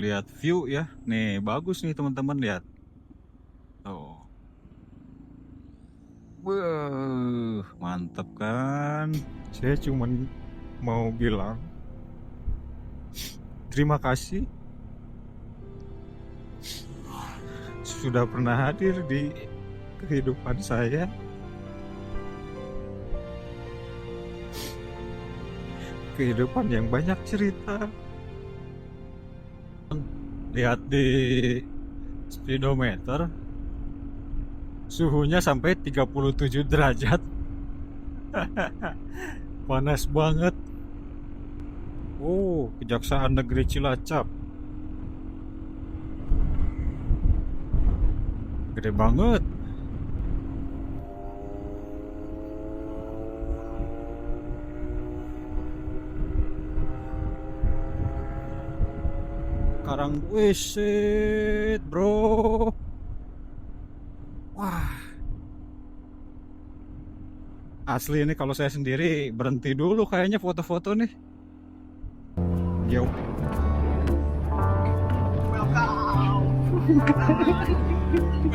Lihat view ya. Nih, bagus nih teman-teman lihat. Tuh. Wah, mantep kan? Saya cuman mau bilang terima kasih sudah pernah hadir di kehidupan saya. Kehidupan yang banyak cerita. Lihat di speedometer, suhunya sampai 37 derajat. Panas banget. Oh, Kejaksaan Negeri Cilacap. Gede banget. Sekarang wisit, bro. Wah, asli ini kalau saya sendiri berhenti dulu kayaknya foto-foto nih. Yo. Welcome to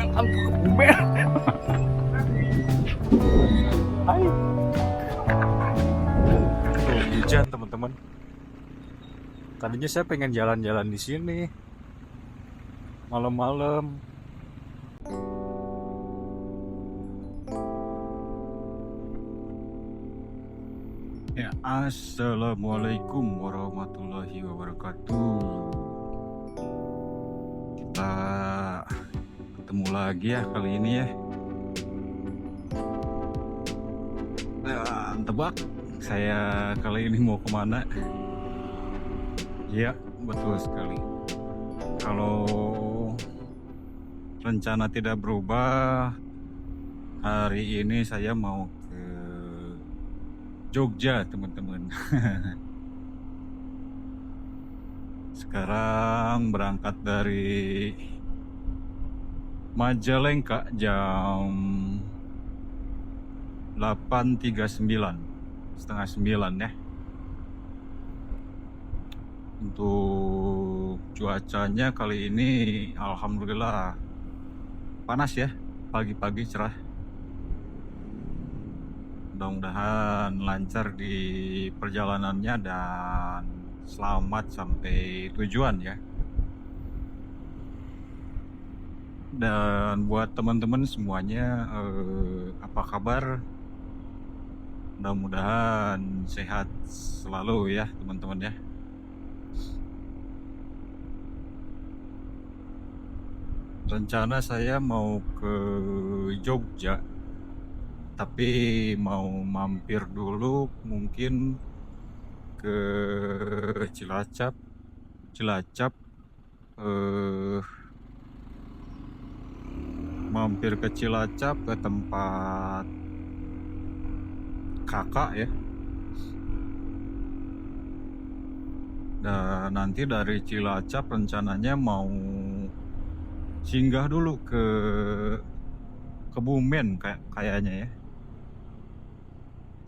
Kebumen. Hai. Tuh, hujan teman-teman. Tadinya saya pengen jalan-jalan di sini malam-malam. Ya, assalamualaikum warahmatullahi wabarakatuh. Kita ketemu lagi ya kali ini ya. Tebak saya kali ini mau kemana? Ya, betul sekali. Kalau rencana tidak berubah, hari ini saya mau ke Jogja, teman-teman. Sekarang berangkat dari Majalengka jam 8.39, setengah 9 ya. Untuk cuacanya kali ini alhamdulillah panas ya, pagi-pagi cerah. Mudah-mudahan lancar di perjalanannya dan selamat sampai tujuan ya. Dan buat teman-teman semuanya, apa kabar? Mudah-mudahan sehat selalu ya teman-teman ya. Rencana saya mau ke Jogja, tapi mau mampir dulu mungkin ke Cilacap. Mampir ke Cilacap ke tempat kakak ya. Dan nanti dari Cilacap rencananya mau singgah dulu ke Kebumen kayaknya ya.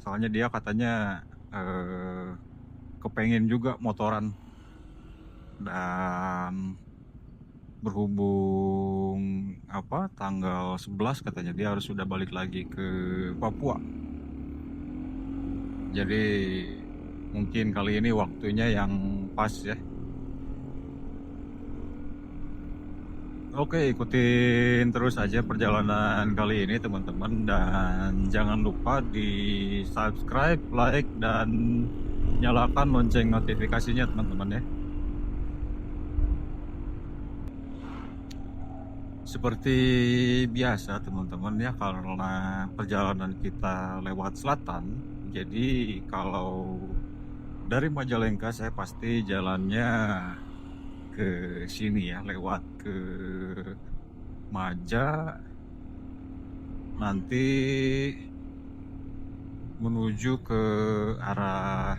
Soalnya dia katanya kepengen juga motoran. Dan berhubung tanggal 11 katanya dia harus sudah balik lagi ke Papua. Jadi mungkin kali ini waktunya yang pas ya. Oke, ikutin terus aja perjalanan kali ini teman-teman, dan jangan lupa di subscribe, like, dan nyalakan lonceng notifikasinya teman-teman ya. Seperti biasa teman-teman ya, karena perjalanan kita lewat selatan, jadi kalau dari Majalengka saya pasti jalannya ke sini ya, lewat ke Maja, nanti menuju ke arah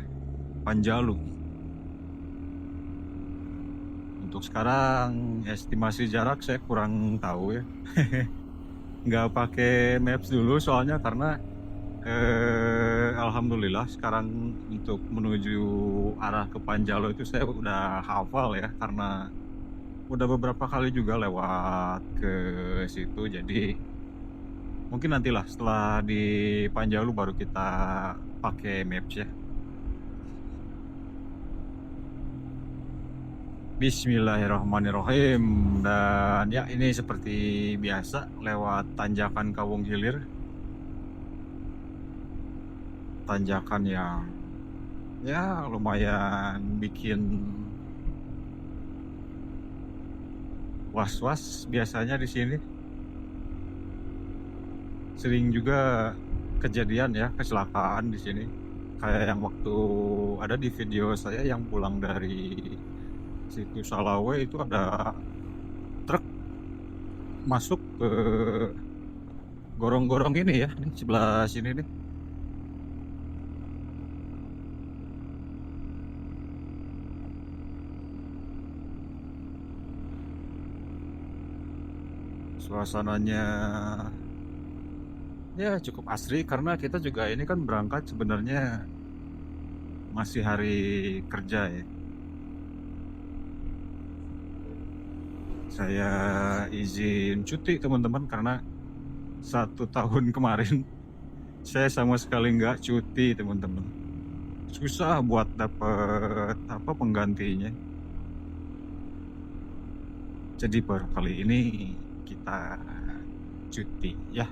Panjalu. Untuk sekarang estimasi jarak saya kurang tahu ya. Nggak pakai maps dulu soalnya, karena alhamdulillah sekarang untuk menuju arah ke Panjalu itu saya udah hafal ya, karena udah beberapa kali juga lewat ke situ, jadi mungkin nantilah setelah di Panjalu baru kita pakai Maps ya. Bismillahirrahmanirrahim. Dan ya, ini seperti biasa lewat tanjakan Kawung Hilir. Tanjakan yang ya lumayan bikin was-was biasanya di sini. Sering juga kejadian ya, kecelakaan di sini. Kayak yang waktu ada di video saya yang pulang dari situ Salawe, itu ada truk masuk ke gorong-gorong ini ya, ini sebelah sini nih. Suasananya ya cukup asri karena kita juga ini kan berangkat sebenarnya masih hari kerja ya. Saya izin cuti teman-teman karena 1 tahun kemarin saya sama sekali nggak cuti teman-teman. Susah buat dapet apa penggantinya. Jadi baru kali ini kita cuti ya.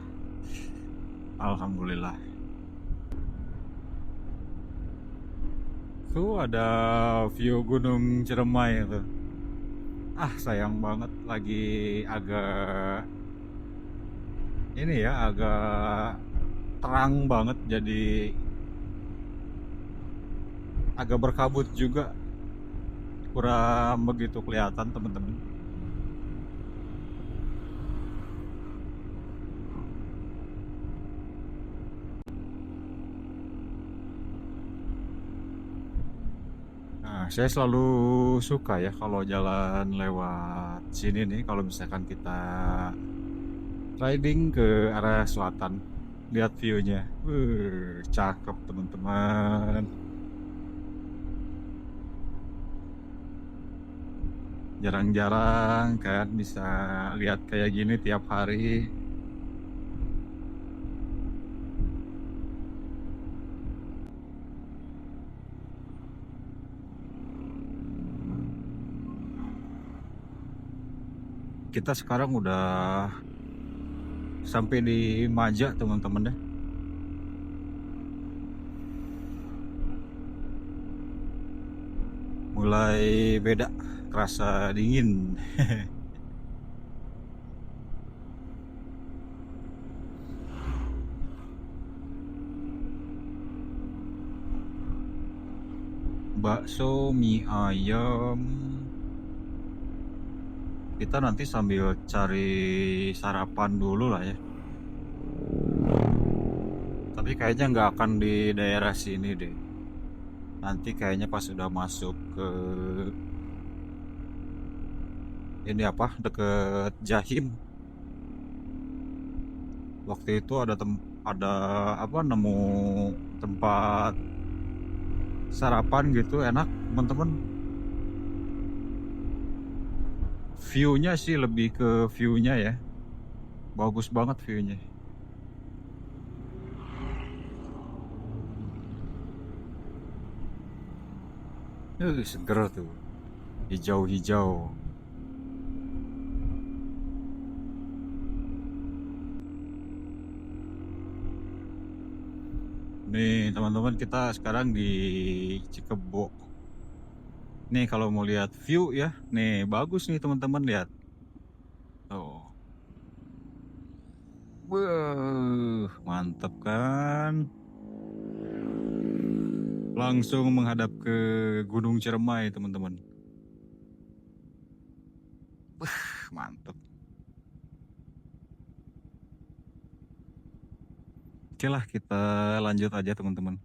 Alhamdulillah. Tuh ada view Gunung Ciremai tuh. Sayang banget lagi agak ini ya, agak terang banget, jadi agak berkabut juga, kurang begitu kelihatan teman-teman. Nah, saya selalu suka ya kalau jalan lewat sini nih, kalau misalkan kita riding ke arah selatan, lihat view-nya. Cakep teman-teman. Jarang-jarang kan bisa lihat kayak gini tiap hari. Kita sekarang udah sampai di Maja teman-teman deh. Mulai beda, kerasa dingin. Bakso, mie ayam. Kita nanti sambil cari sarapan dulu lah ya. Tapi kayaknya nggak akan di daerah sini deh. Nanti kayaknya pas sudah masuk ke ini apa, deket Jahim. Waktu itu ada apa, nemu tempat sarapan gitu enak teman-teman. View-nya sih lebih ke view-nya ya. Bagus banget view-nya. Seger tuh. Hijau-hijau. Nih teman-teman, kita sekarang di Cikebo. Nih kalau mau lihat view ya, nih bagus nih teman-teman, lihat. Tuh. Mantep kan? Langsung menghadap ke Gunung Ciremai teman-teman. Mantep. Oke lah, kita lanjut aja teman-teman.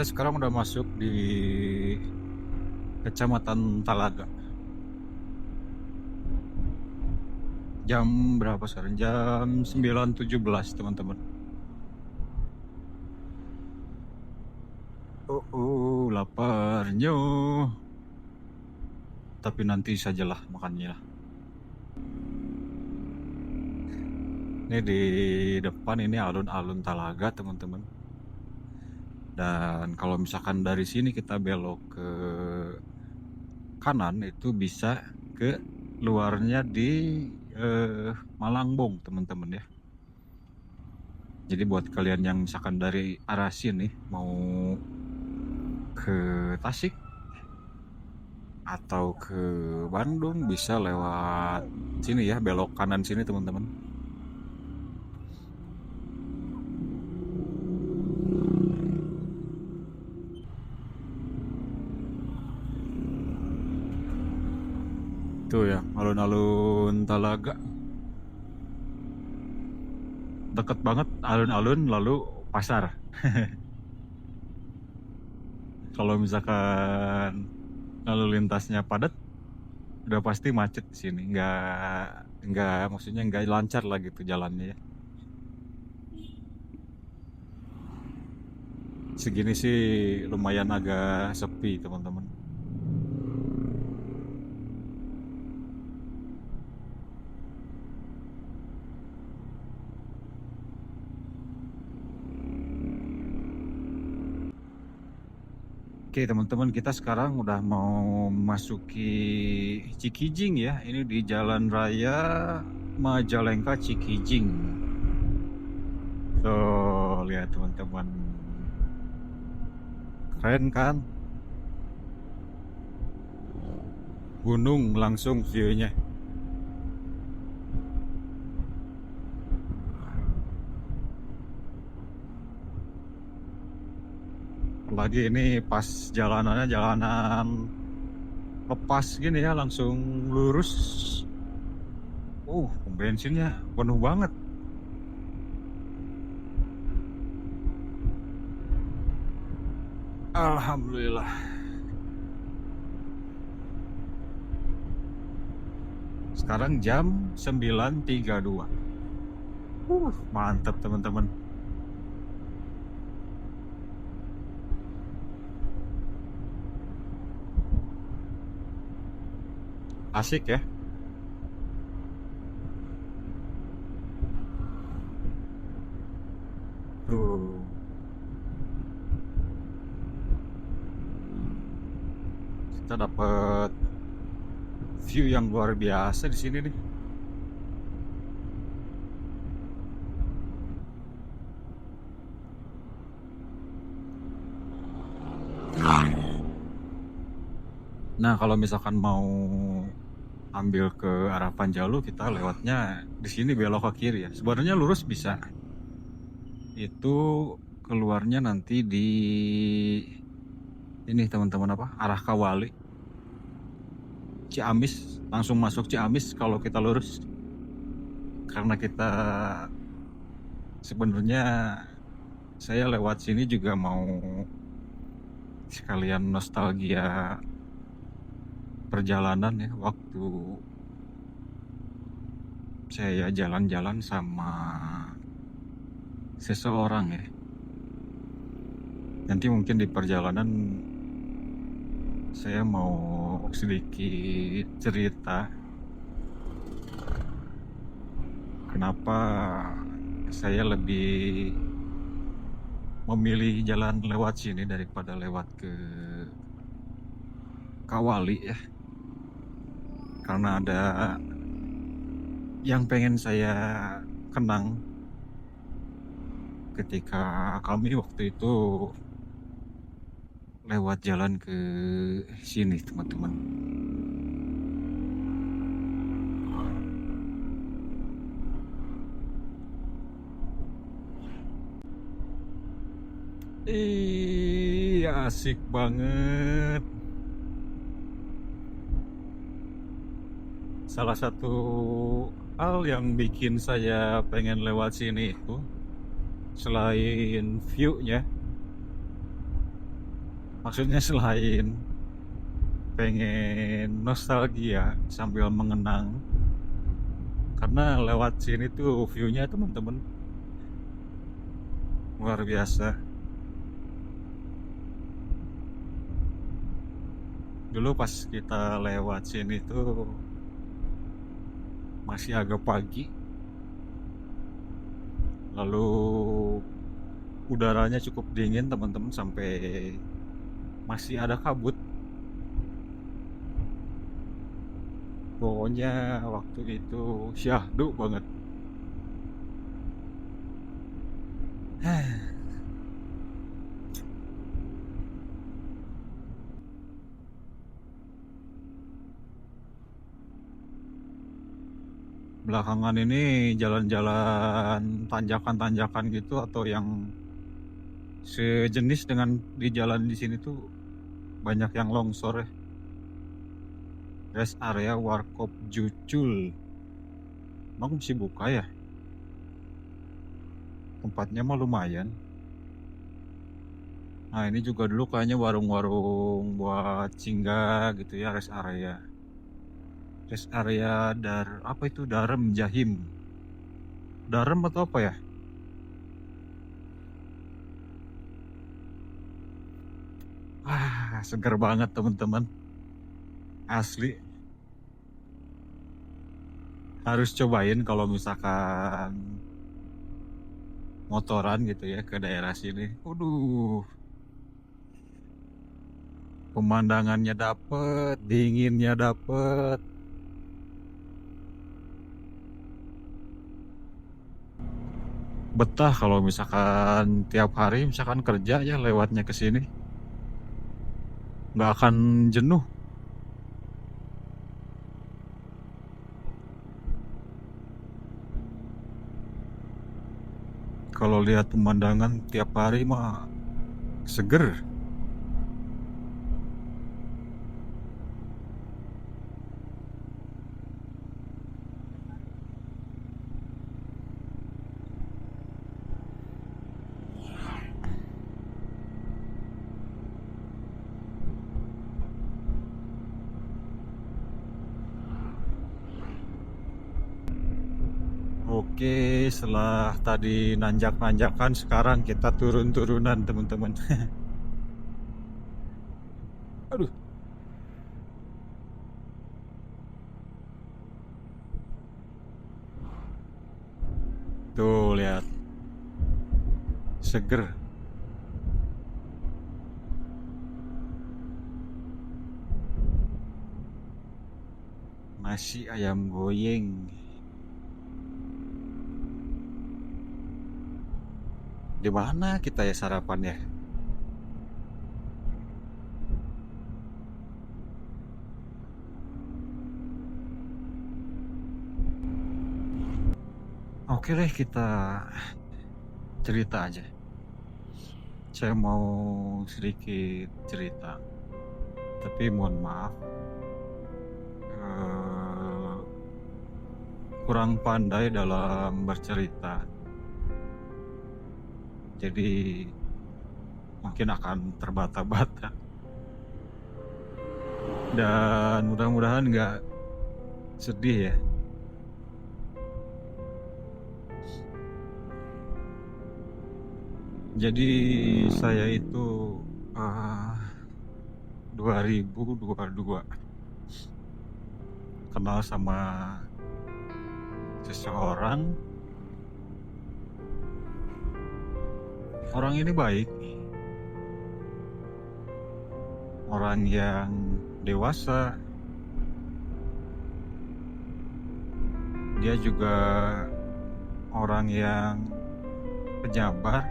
Kita sekarang udah masuk di Kecamatan Talaga. Jam berapa sekarang? Jam 9.17 teman-teman. Laparnya. Tapi nanti sajalah makannya. Ini di depan ini alun-alun Talaga teman-teman. Dan kalau misalkan dari sini kita belok ke kanan itu bisa ke luarnya di Malangbong teman-teman ya. Jadi buat kalian yang misalkan dari arah sini mau ke Tasik atau ke Bandung bisa lewat sini ya, belok kanan sini teman-teman. Tuh ya, alun-alun Talaga. Deket banget alun-alun lalu pasar. Kalau misalkan lalu lintasnya padat, udah pasti macet di sini. Maksudnya nggak lancar lah gitu jalannya ya. Segini sih lumayan agak sepi teman-teman. Oke teman-teman, kita sekarang udah mau memasuki Cikijing ya. Ini di Jalan Raya Majalengka Cikijing. So, lihat teman-teman. Keren kan? Gunung langsung view-nya. Apalagi ini pas jalanannya jalanan lepas gini ya, langsung lurus. Bensinnya penuh banget. Alhamdulillah. Sekarang jam 9.32. Mantap teman-teman. Asik ya. Tuh. Kita dapat view yang luar biasa di sini nih. Nah, kalau misalkan mau ambil ke arah Panjalu, kita lewatnya di sini belok ke kiri ya. Sebenarnya lurus bisa. Itu keluarnya nanti di ini teman-teman arah Kawali. Ciamis, langsung masuk Ciamis kalau kita lurus. Karena kita sebenarnya saya lewat sini juga mau sekalian nostalgia perjalanan ya, waktu saya jalan-jalan sama seseorang ya. Nanti mungkin di perjalanan saya mau sedikit cerita kenapa saya lebih memilih jalan lewat sini daripada lewat ke Kawali ya. Karena ada yang pengen saya kenang ketika kami waktu itu lewat jalan ke sini teman-teman. Asik banget. Salah satu hal yang bikin saya pengen lewat sini itu selain view-nya, Maksudnya selain pengen nostalgia sambil mengenang, karena lewat sini tuh view-nya teman-teman luar biasa. Dulu pas kita lewat sini tuh masih agak pagi, lalu udaranya cukup dingin teman-teman, sampai masih ada kabut. Pokoknya waktu itu syahdu banget. Belakangan ini jalan-jalan tanjakan-tanjakan gitu atau yang sejenis dengan di jalan di sini tuh banyak yang longsor ya. Rest area Warkop Jucul. Emang masih buka ya? Tempatnya mah lumayan. Nah ini juga dulu kayaknya warung-warung buat singgah gitu ya, rest area. Rest area apa itu, Darem Jahim. Darem atau apa ya? Seger banget teman-teman. Asli. Harus cobain kalau misalkan motoran gitu ya ke daerah sini. Waduh. Pemandangannya dapet, dinginnya dapet. Betah kalau misalkan tiap hari misalkan kerja ya lewatnya ke sini. Nggak akan jenuh. Kalau lihat pemandangan tiap hari mah seger. Oke, setelah tadi nanjak-nanjakan, sekarang kita turun-turunan teman-teman. Aduh. Tuh lihat, seger. Nasi ayam goyeng. Di mana kita ya sarapan ya? Oke deh, kita cerita aja. Saya mau sedikit cerita, tapi mohon maaf, kurang pandai dalam bercerita. Jadi mungkin akan terbata-bata. Dan mudah-mudahan nggak sedih ya. Jadi saya itu 2022 kenal sama seseorang. Orang ini baik, orang yang dewasa. Dia juga orang yang penyabar.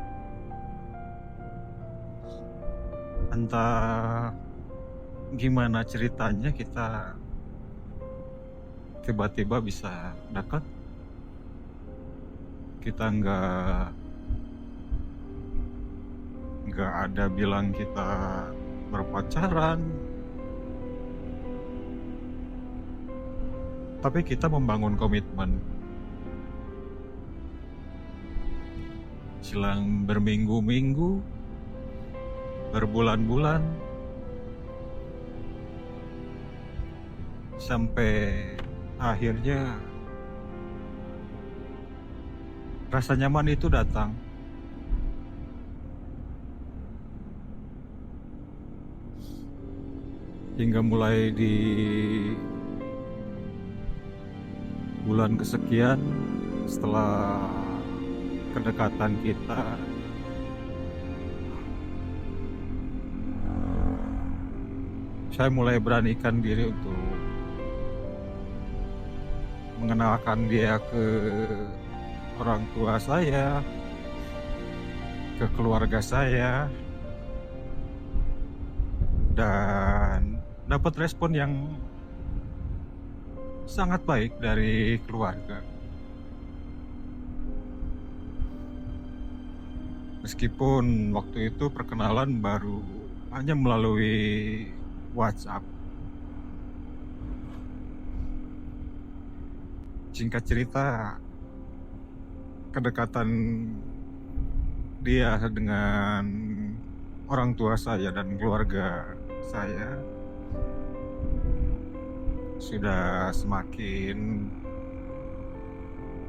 Entah gimana ceritanya kita tiba-tiba bisa dekat. Kita nggak ada bilang kita berpacaran, tapi kita membangun komitmen. Silang berminggu-minggu, berbulan-bulan, sampai akhirnya rasa nyaman itu datang. Hingga mulai di bulan kesekian setelah kedekatan kita, saya mulai beranikan diri untuk mengenalkan dia ke orang tua saya, ke keluarga saya, dan dapat respon yang sangat baik dari keluarga. Meskipun waktu itu perkenalan baru hanya melalui WhatsApp. Singkat cerita, kedekatan dia dengan orang tua saya dan keluarga saya sudah semakin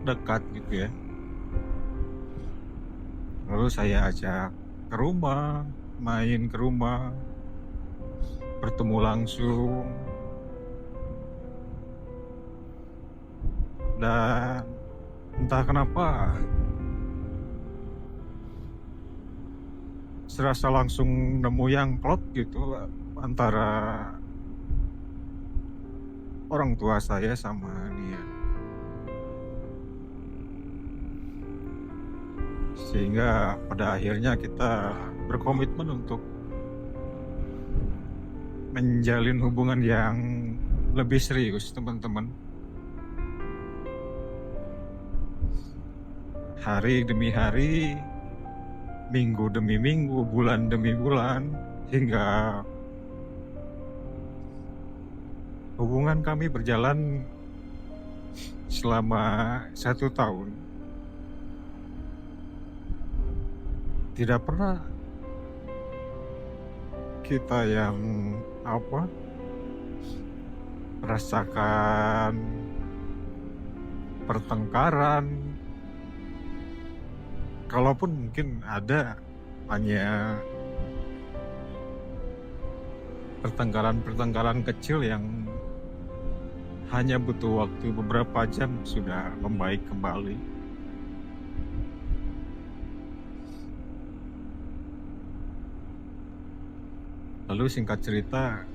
dekat gitu ya. Lalu saya ajak ke rumah, main ke rumah, bertemu langsung, dan entah kenapa serasa langsung nemu yang klop gitu antara orang tua saya sama dia. Sehingga pada akhirnya kita berkomitmen untuk menjalin hubungan yang lebih serius, teman-teman. Hari demi hari, minggu demi minggu, bulan demi bulan, hingga hubungan kami berjalan selama 1 tahun. Tidak pernah kita yang merasakan pertengkaran. Kalaupun mungkin ada, hanya pertengkaran kecil yang hanya butuh waktu beberapa jam sudah membaik kembali. Lalu singkat cerita,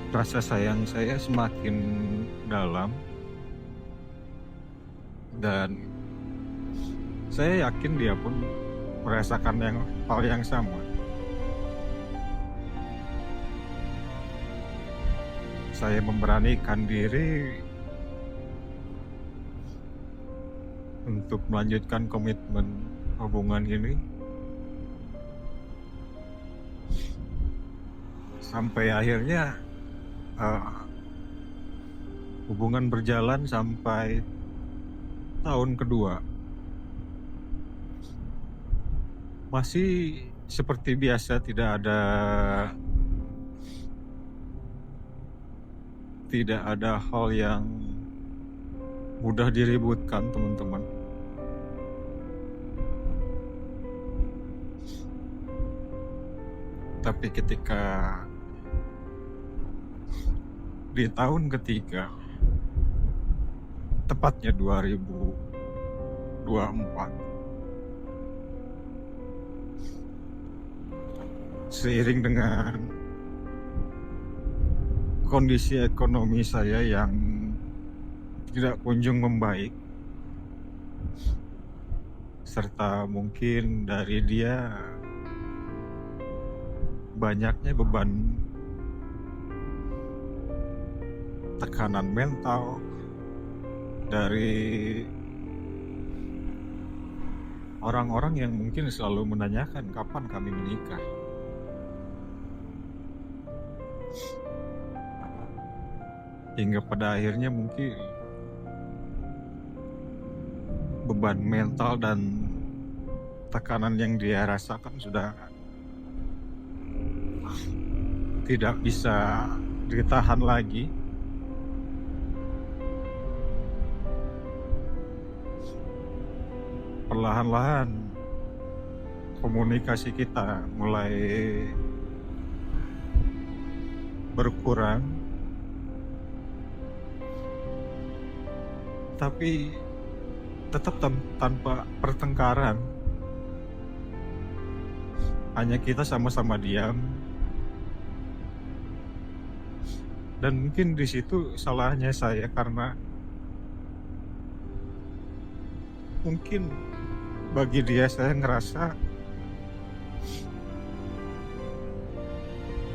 rasa sayang saya semakin dalam, dan saya yakin dia pun merasakan hal yang sama. Saya memberanikan diri untuk melanjutkan komitmen hubungan ini sampai akhirnya hubungan berjalan sampai tahun kedua. Masih seperti biasa, tidak ada hal yang mudah diributkan, teman-teman. Tapi ketika di tahun ketiga, tepatnya 2024, seiring dengan kondisi ekonomi saya yang tidak kunjung membaik, serta mungkin dari dia banyaknya beban tekanan mental dari orang-orang yang mungkin selalu menanyakan kapan kami menikah. Hingga pada akhirnya mungkin beban mental dan tekanan yang dia rasakan sudah tidak bisa ditahan lagi. Perlahan-lahan komunikasi kita mulai berkurang, tapi tetap tanpa pertengkaran. Hanya kita sama-sama diam, dan mungkin di situ salahnya saya karena mungkin bagi dia saya ngerasa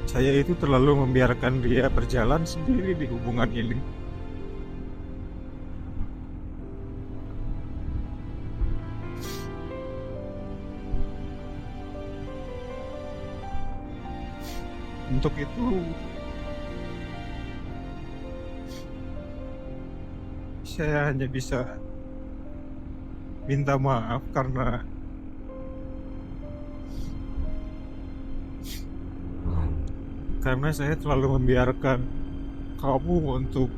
saya itu terlalu membiarkan dia berjalan sendiri di hubungan ini. Untuk itu saya hanya bisa minta maaf karena saya terlalu membiarkan kamu untuk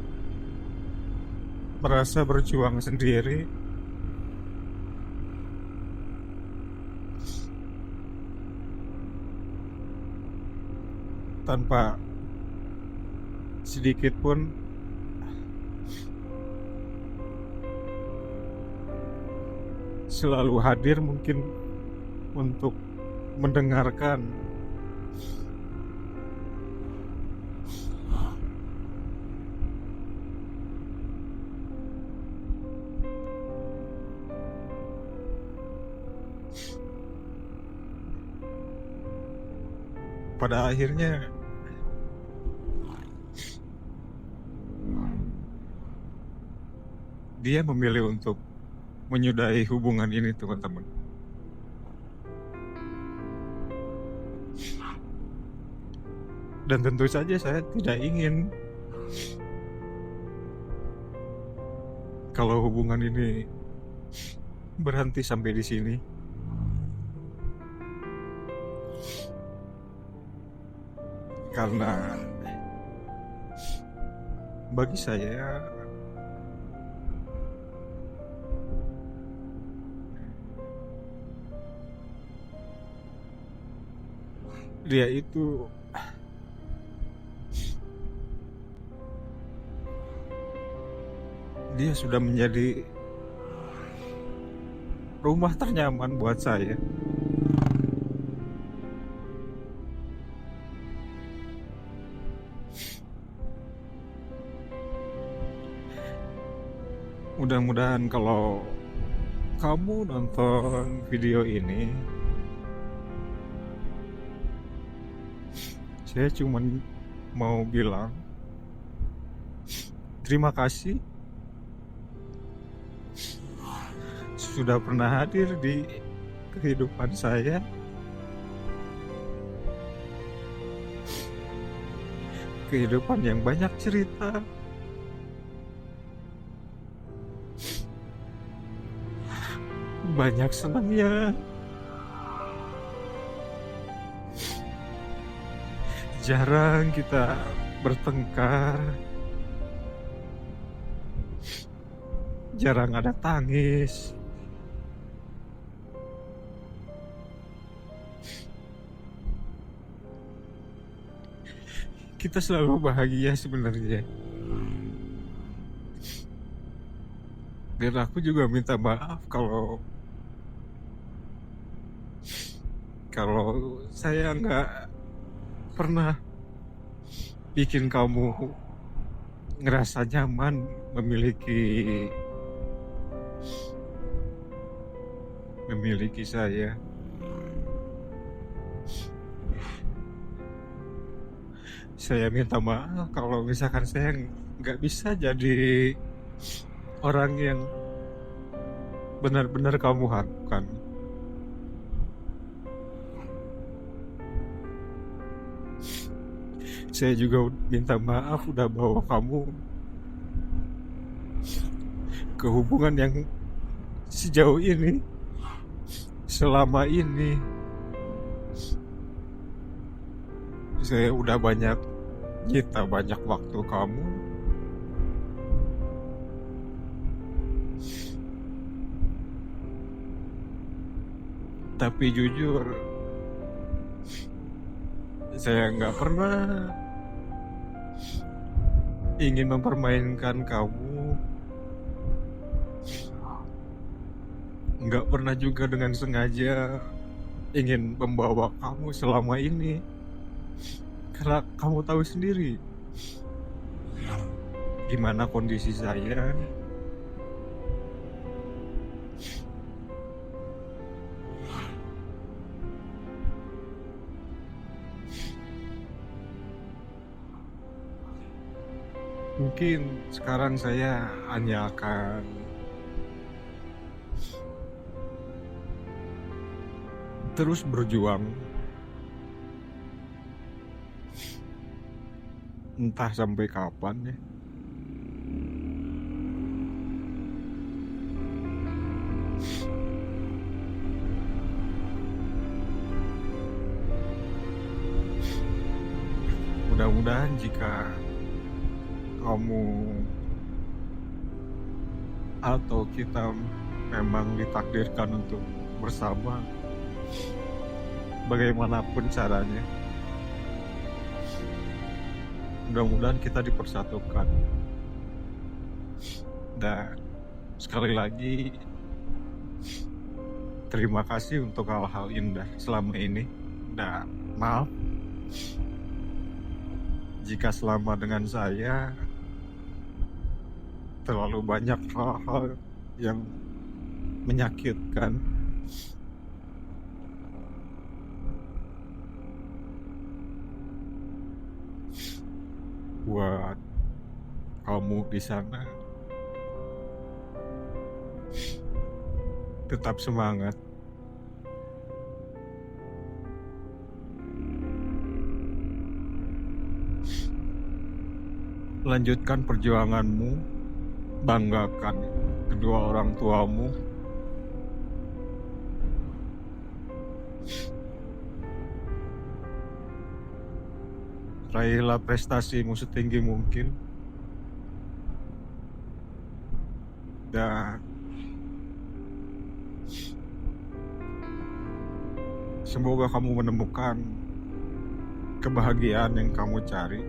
merasa berjuang sendiri tanpa sedikit pun selalu hadir mungkin untuk mendengarkan. Pada akhirnya dia memilih untuk menyudahi hubungan ini, teman-teman. Dan tentu saja saya tidak ingin kalau hubungan ini berhenti sampai di sini. Karena bagi saya dia itu sudah menjadi rumah ternyaman buat saya. Mudah-mudahan kalau kamu nonton video ini, saya cuma mau bilang terima kasih sudah pernah hadir di kehidupan saya. Kehidupan yang banyak cerita, banyak senangnya, jarang kita bertengkar, jarang ada tangis. Kita selalu bahagia sebenarnya. Dan aku juga minta maaf kalau saya nggak pernah bikin kamu ngerasa nyaman memiliki saya. Saya minta maaf kalau misalkan saya nggak bisa jadi orang yang benar-benar kamu harapkan. Saya juga minta maaf udah bawa kamu ke hubungan yang sejauh ini. selama ini saya udah banyak nyita banyak waktu kamu, tapi jujur saya nggak pernah ingin mempermainkan kamu, nggak pernah juga dengan sengaja ingin membawa kamu selama ini, karena kamu tahu sendiri gimana kondisi saya. Mungkin sekarang saya hanya akan terus berjuang, entah sampai kapan ya. Mudah-mudahan jika kamu atau kita memang ditakdirkan untuk bersama, bagaimanapun caranya, mudah-mudahan kita dipersatukan. Dan sekali lagi, terima kasih untuk hal-hal indah selama ini. Dan maaf jika selama dengan saya terlalu banyak hal-hal yang menyakitkan. Buat kamu di sana, tetap semangat. Lanjutkan perjuanganmu, banggakan kedua orang tuamu. Raihlah prestasimu setinggi mungkin. Dan semoga kamu menemukan kebahagiaan yang kamu cari.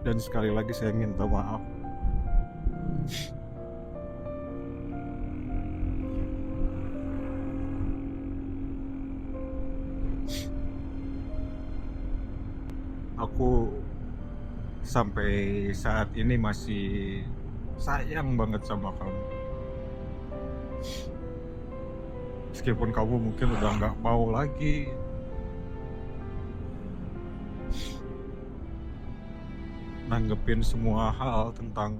Dan sekali lagi saya minta maaf. Aku sampai saat ini masih sayang banget sama kamu. Meskipun kamu mungkin udah nggak mau lagi nanggepin semua hal tentang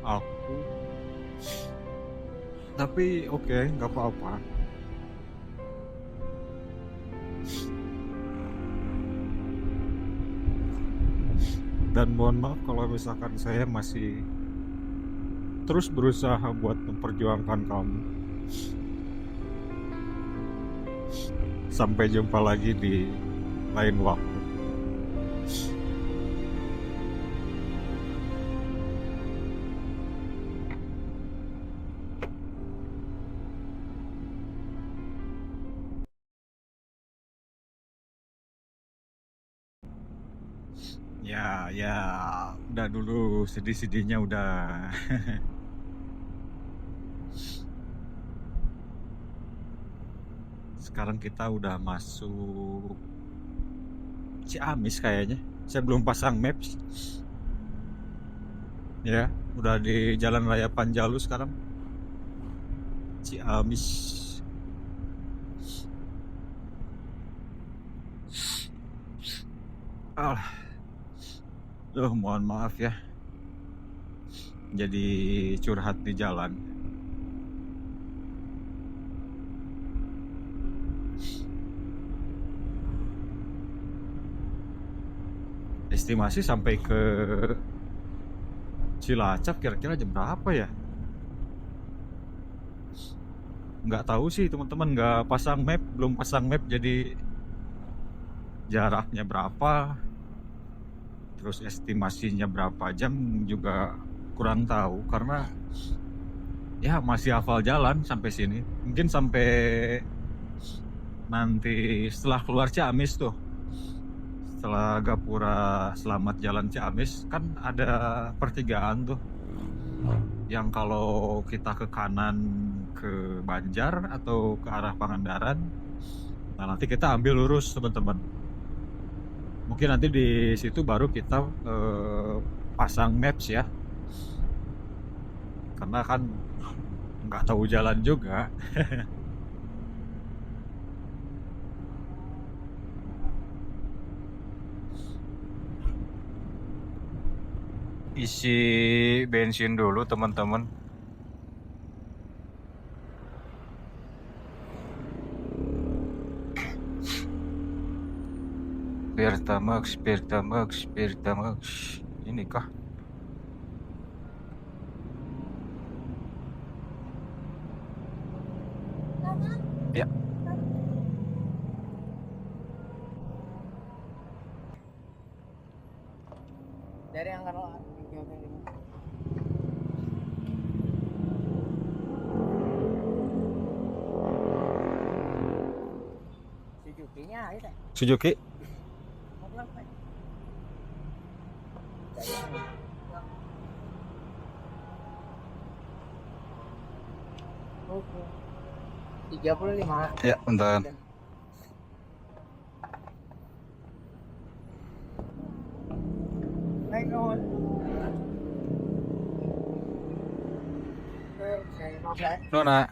aku, tapi oke, nggak apa-apa. Dan mohon maaf kalau misalkan saya masih terus berusaha buat memperjuangkan kamu. Sampai jumpa lagi di lain waktu. Ya, udah dulu, sedih-sedihnya udah. Sekarang kita udah masuk Ciamis kayaknya. Saya belum pasang maps. Ya, udah di Jalan Raya Panjalu sekarang. Ciamis. Mohon maaf ya. Jadi curhat di jalan. estimasi sampai ke Cilacap kira-kira jam berapa ya? Nggak tahu sih teman-teman, nggak pasang map, belum pasang map, jadi jaraknya berapa, terus estimasinya berapa jam juga kurang tahu, karena ya masih hafal jalan sampai sini. Mungkin sampai nanti setelah keluar Ciamis tuh, setelah Gapura Selamat Jalan Ciamis, kan ada pertigaan tuh yang kalau kita ke kanan ke Banjar atau ke arah Pangandaran, nah nanti kita ambil lurus teman-teman. Mungkin nanti di situ baru kita pasang maps ya, karena kan nggak tahu jalan juga. Isi bensin dulu teman-teman. Pertamax. Ini kah? Ya. Dari yang kalau Suzuki-nya itu. Suzuki. Oke. 35. Ya, bentar. Naik nol. Nona.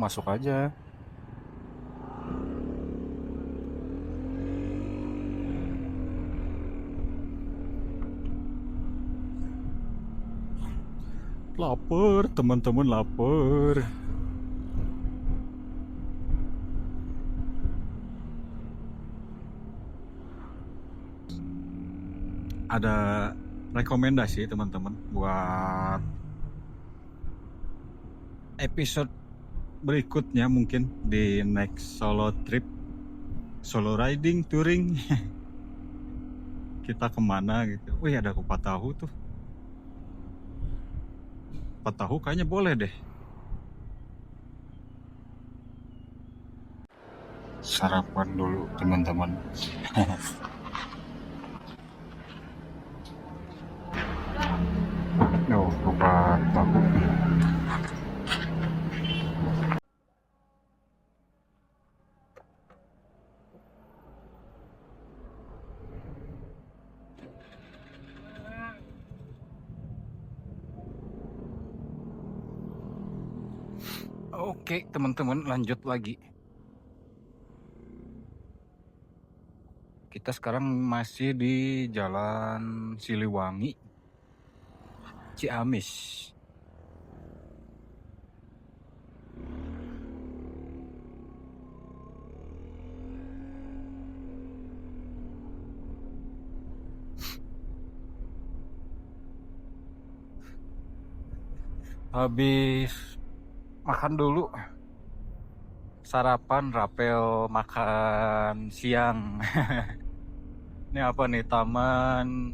Masuk aja. Lapar, teman-teman, lapar. Ada rekomendasi teman-teman buat episode berikutnya, mungkin di next solo trip, solo riding, touring. Kita kemana gitu. Wih, ada kupat tahu tuh. Kupat tahu kayaknya boleh deh. Sarapan dulu teman-teman. Oh, kupat tahu. Oke teman-teman, lanjut lagi. Kita sekarang masih di Jalan Siliwangi, Ciamis. Habis makan dulu, sarapan, rapel, makan siang. Ini apa nih, Taman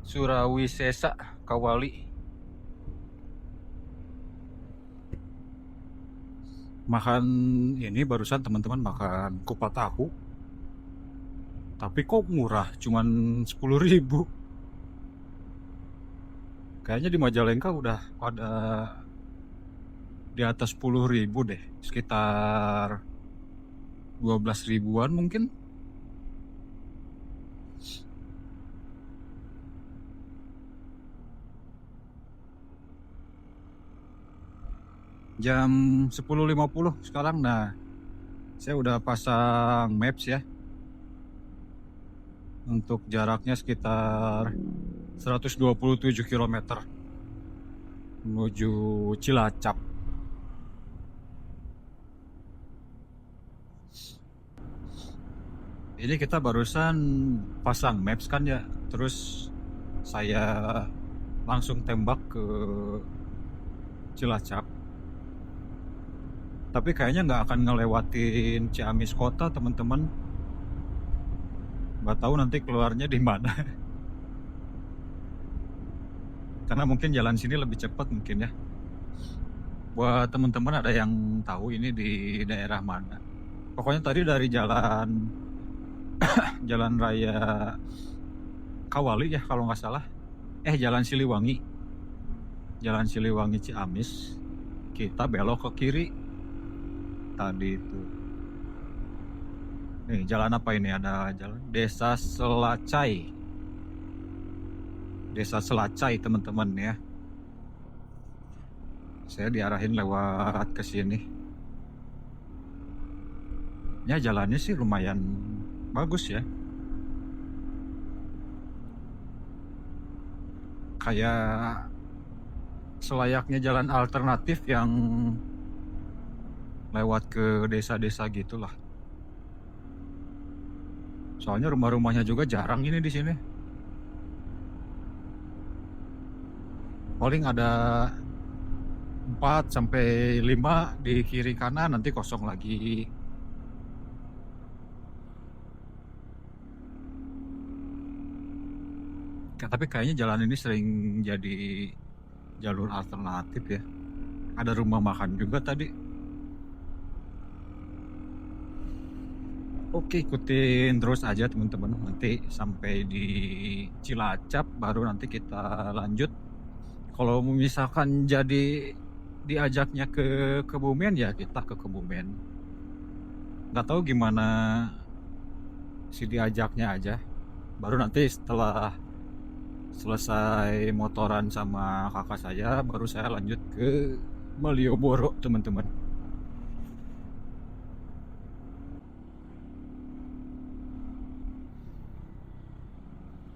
Surawisesa Kawali. Makan ini barusan teman-teman, makan kupat tahu. Tapi kok murah, cuman 10.000. Kayaknya di Majalengka udah ada di atas 10.000 deh, sekitar 12 ribuan mungkin. Jam 10.50 sekarang. Nah, saya udah pasang maps ya, untuk jaraknya sekitar 127 km menuju Cilacap. Ini kita barusan pasang maps kan ya, terus saya langsung tembak ke Cilacap. Tapi kayaknya nggak akan ngelewatin Ciamis kota, teman-teman. Nggak tahu nanti keluarnya di mana. Karena mungkin jalan sini lebih cepat mungkin ya. Buat teman-teman ada yang tahu ini di daerah mana? Pokoknya tadi dari jalan raya Kawali ya kalau nggak salah. Jalan Siliwangi. Jalan Siliwangi Ciamis. Kita belok ke kiri. Tadi itu. Nih, jalan apa ini? Ada jalan Desa Selacai. Desa Selacai, teman-teman ya. Saya diarahin lewat ke sini. Ya, jalannya sih lumayan bagus ya. Kayak selayaknya jalan alternatif yang lewat ke desa-desa gitulah. Soalnya rumah-rumahnya juga jarang ini di sini. Paling ada 4 sampai 5 di kiri kanan, nanti kosong lagi. Tapi kayaknya jalan ini sering jadi jalur alternatif ya. Ada rumah makan juga tadi. Oke, ikutin terus aja teman-teman. Nanti sampai di Cilacap baru nanti kita lanjut. Kalau misalkan jadi diajaknya ke Kebumen ya kita ke Kebumen. Nggak tahu gimana si diajaknya aja. Baru nanti setelah selesai motoran sama kakak saya, baru saya lanjut ke Malioboro teman-teman.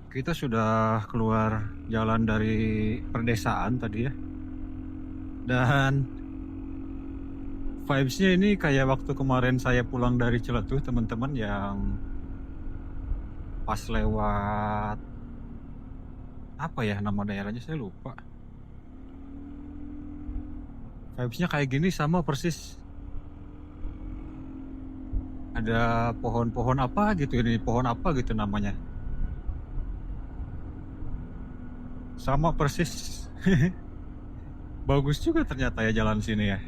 Kita sudah keluar jalan dari perdesaan tadi ya. Dan vibes-nya ini kayak waktu kemarin saya pulang dari Ciletuh teman-teman, yang pas lewat apa ya nama daerahnya saya lupa. Vibes-nya kayak gini sama persis. Ada pohon-pohon apa gitu ini, pohon apa gitu namanya. Sama persis. Bagus juga ternyata ya jalan sini ya.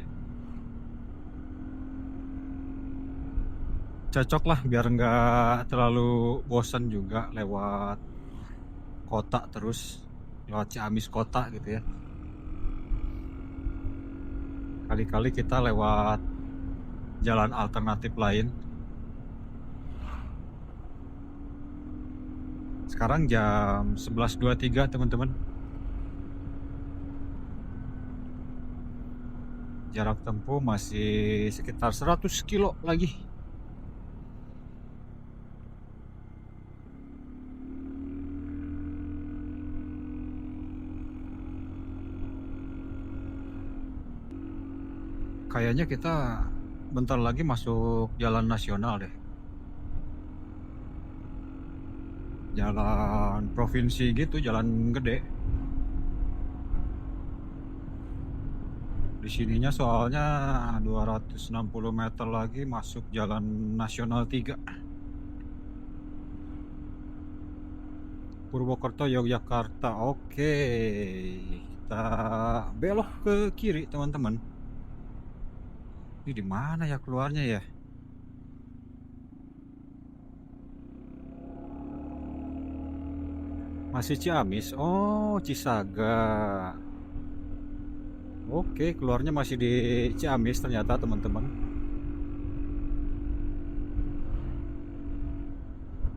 Cocok lah biar nggak terlalu bosan juga lewat kota terus, lewat Ciamis kota gitu ya. Kali-kali kita lewat jalan alternatif lain. Sekarang jam 11.23 teman-teman. Jarak tempuh masih sekitar 100 kilo lagi. Kayaknya kita bentar lagi masuk jalan nasional deh. Jalan provinsi gitu, jalan gede. Di sininya soalnya 260 meter lagi masuk jalan nasional 3. Purwokerto, Yogyakarta. Oke. Kita belok ke kiri, teman-teman. Ini di mana ya keluarnya ya? Masih Ciamis. Oh, Cisaga. Oke, keluarnya masih di Ciamis ternyata teman-teman.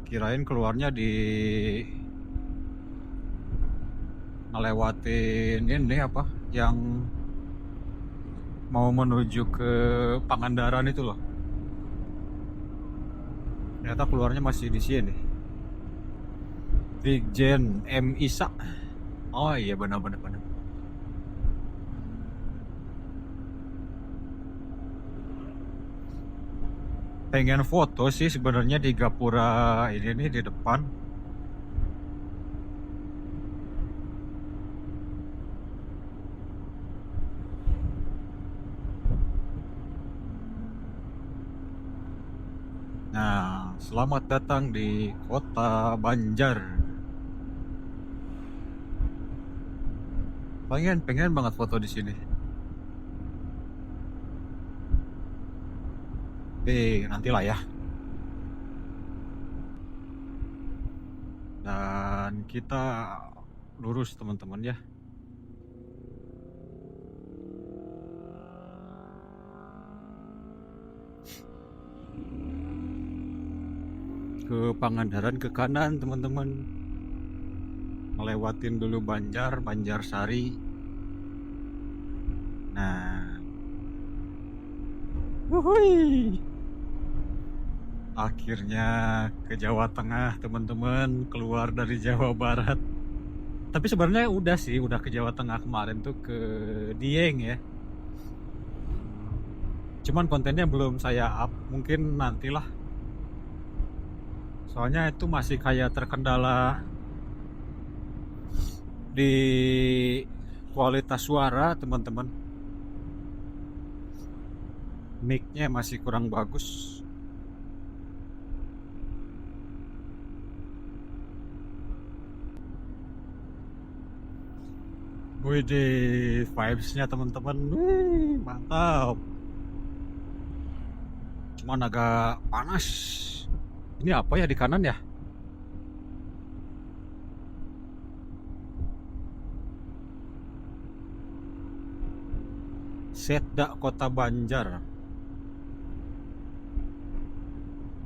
Kirain keluarnya di ngelewatin ini apa? Yang mau menuju ke Pangandaran itu loh. Ternyata keluarnya masih di sini. Brigjen M. Isa. Oh iya, benar-benar. Pengen foto sih sebenarnya di Gapura ini nih di depan. Nah, selamat datang di Kota Banjar. Pengen banget foto di sini. Nantilah ya. Dan kita lurus teman-teman ya. Ke Pangandaran ke kanan teman-teman. Ngelewatin dulu Banjarsari. Nah, wuhui. Akhirnya ke Jawa Tengah teman-teman, keluar dari Jawa Barat. Tapi sebenarnya udah ke Jawa Tengah kemarin tuh ke Dieng ya. Cuman kontennya belum saya up, mungkin nantilah. Soalnya itu masih kayak terkendala di kualitas suara teman-teman. Mic-nya masih kurang bagus. Widih, vibes-nya teman-teman, mantap. Cuman agak panas. Ini apa ya di kanan ya? Setda Kota Banjar.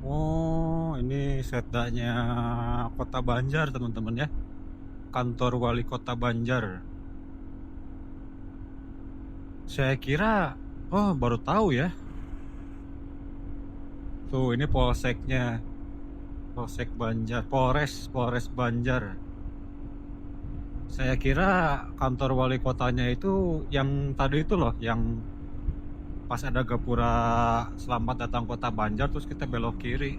Oh, ini setdanya Kota Banjar teman-teman ya. Kantor Wali Kota Banjar. Saya kira, oh baru tahu ya. Tuh ini polseknya, Polsek Banjar, Polres Banjar. Saya kira kantor wali kotanya itu yang tadi itu loh, yang pas ada gapura selamat datang Kota Banjar terus kita belok kiri.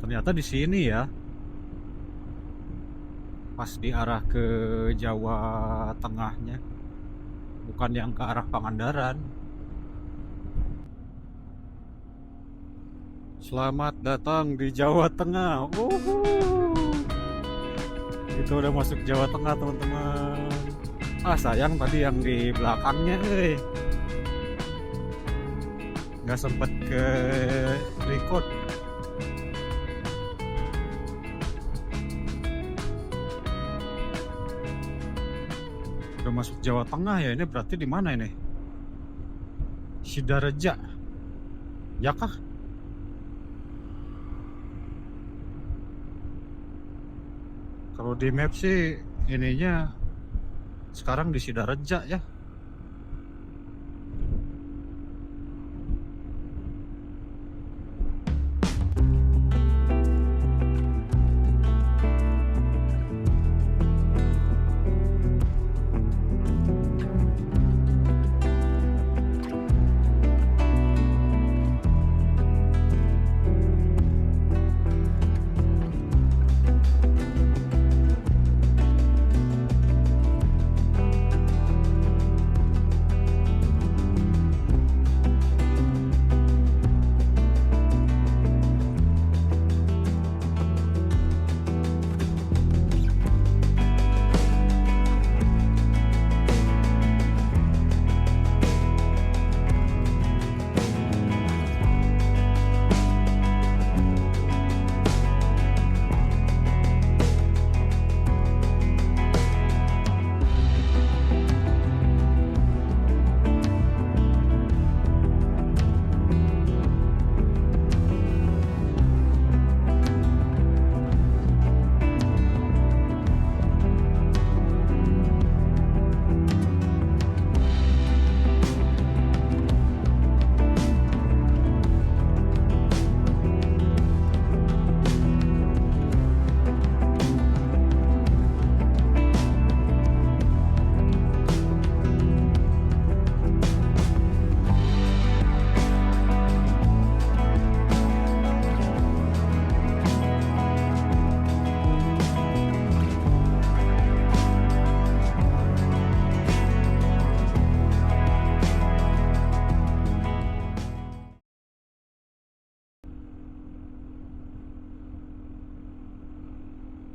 Ternyata di sini ya. Pas di arah ke Jawa Tengahnya. Bukan yang ke arah Pangandaran. Selamat datang di Jawa Tengah. Itu udah masuk Jawa Tengah teman-teman. Sayang tadi yang di belakangnya nggak sempet ke record. Udah masuk Jawa Tengah ya, ini berarti di mana ini? Sidareja. Ya kah? Kalau di map sih ininya sekarang di Sidareja ya.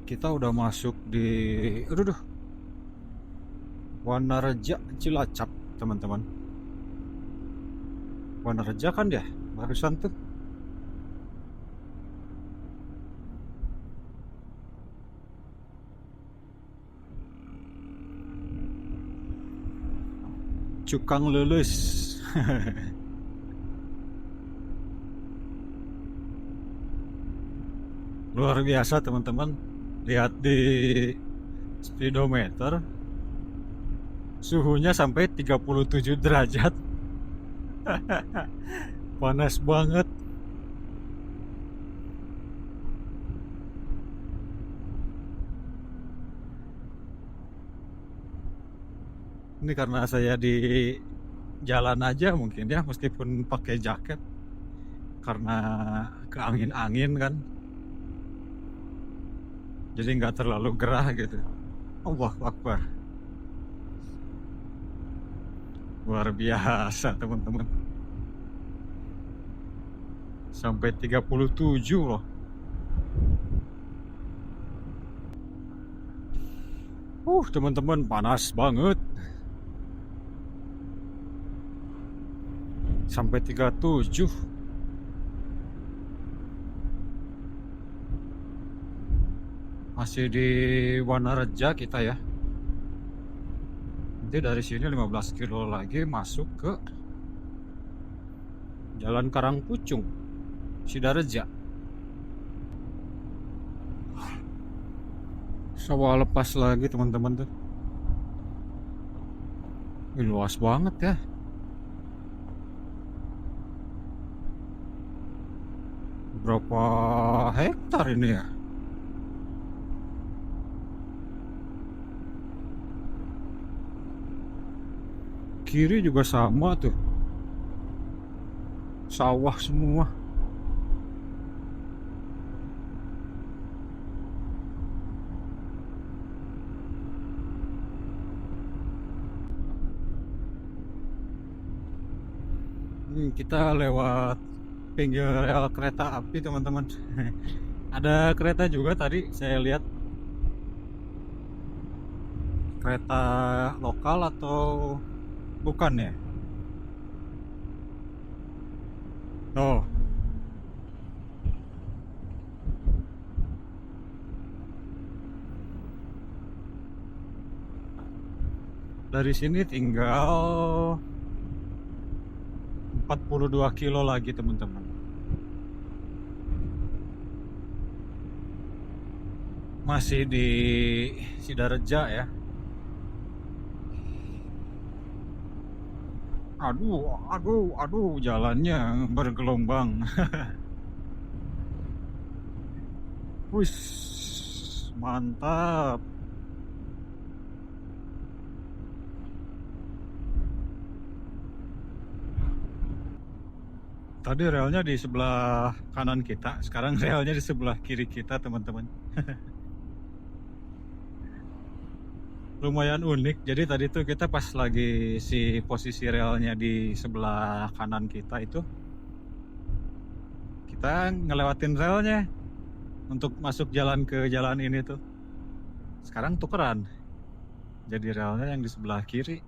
Kita udah masuk di aduh, Wanareja Cilacap, teman-teman. Wanareja kan ya, barusan tuh. Cukang lulus. Luar biasa, teman-teman. Lihat di speedometer, suhunya sampai 37 derajat. Panas banget. Ini karena saya di jalan aja mungkin ya, meskipun pakai jaket, karena keangin-angin kan, jadi nggak terlalu gerah gitu. Allahu Akbar. Luar biasa, teman-teman. Sampai 37 loh. Teman-teman, panas banget. Sampai 37. Masih di Wanareja kita ya. Nanti dari sini 15 kilo lagi masuk ke Jalan Karangpucung, Sidareja. Sawah lepas lagi, teman-teman tuh. Ini luas banget ya. Berapa hektar ini ya? Kiri juga sama tuh. Sawah semua. Kita lewat pinggir rel kereta api, teman-teman. Ada kereta juga tadi saya lihat. Kereta lokal atau bukan ya? Oh, dari sini tinggal 42 kilo lagi, teman-teman. Masih di Sidareja ya. Aduh, jalannya bergelombang. Wih, mantap. Tadi relnya di sebelah kanan kita, sekarang relnya di sebelah kiri kita, teman-teman. Lumayan unik. Jadi tadi tuh kita pas lagi si posisi relnya di sebelah kanan kita itu, kita ngelewatin relnya untuk masuk jalan ke jalan ini tuh. Sekarang tukeran. Jadi relnya yang di sebelah kiri.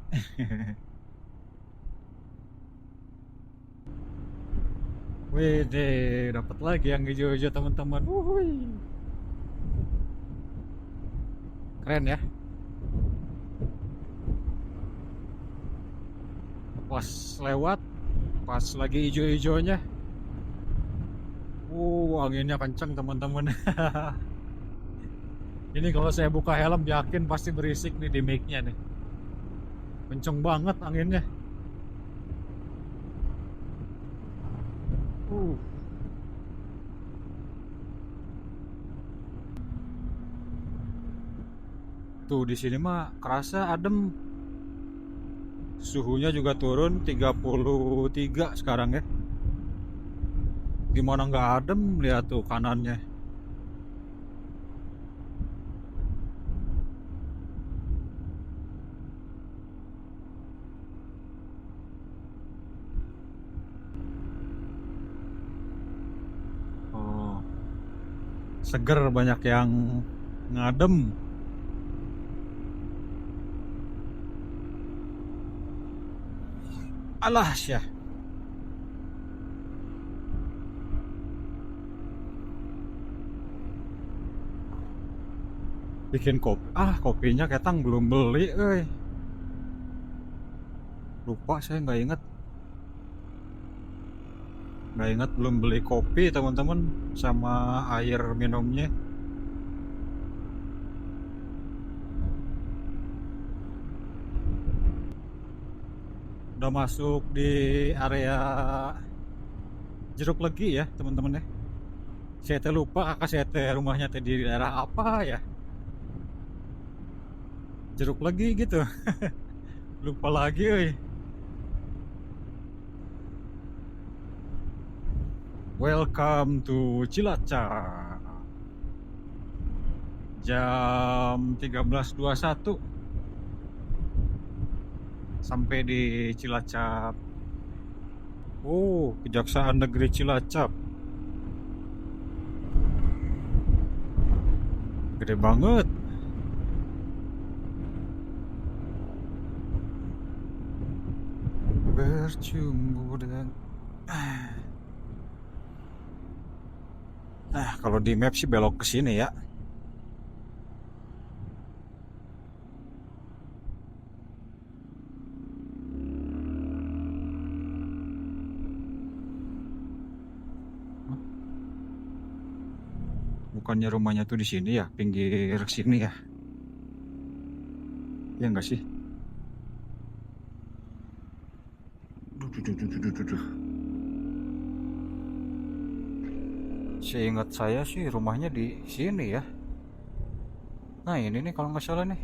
Wih deh, dapat lagi yang hijau-hijau, teman-teman. Keren ya. Pas lewat, pas lagi hijau-hijaunya. Anginnya kenceng, teman-teman. Ini kalau saya buka helm yakin pasti berisik nih di mic-nya nih. Kenceng banget anginnya. Tuh di sini mah kerasa adem. Suhunya juga turun 33 sekarang ya. Gimana nggak adem, lihat tuh kanannya. Oh, seger, banyak yang ngadem. Alah syah. Bikin kopi. Kopinya ketang belum beli, lupa, saya nggak ingat belum beli kopi teman-teman sama air minumnya. Udah masuk di area Jeruk Legi ya teman-teman ya. Saya teh lupa kakak saya teh rumahnya teh di daerah apa ya, Jeruk Legi gitu. Lupa lagi Welcome to Cilacap. Jam 13.21 sampai di Cilacap. Kejaksaan Negeri Cilacap. Gede banget. Bercumbu dengan kalau di map sih belok ke sini ya. Bukannya rumahnya tuh di sini ya, pinggir sini ya? Ya enggak sih? Duh. Seingat saya sih rumahnya di sini ya. Nah ini nih kalau nggak salah nih.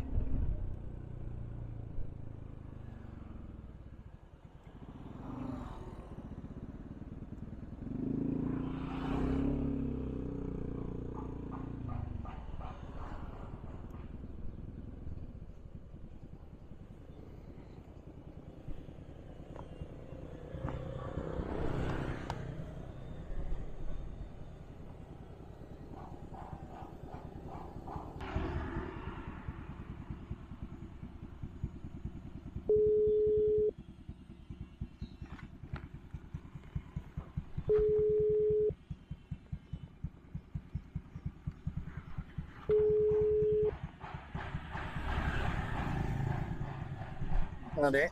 Adek,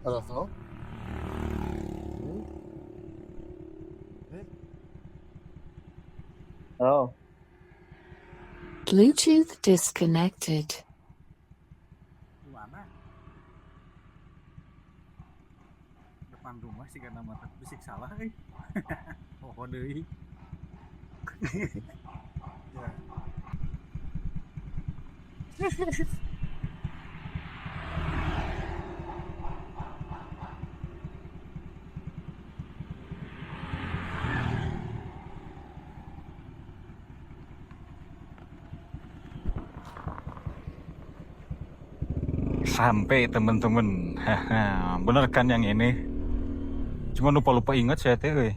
halo. Oh, Bluetooth disconnected. Mana? Depan rumah sih karena mata bisik salah Oh deui. Sampai temen-temen. Bener kan yang ini? Cuma lupa ingat saya teh.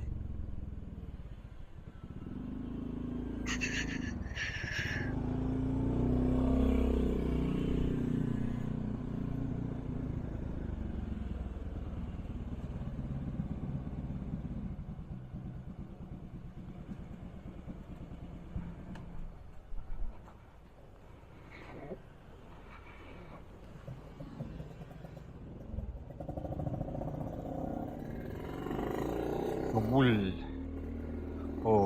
Ngebul.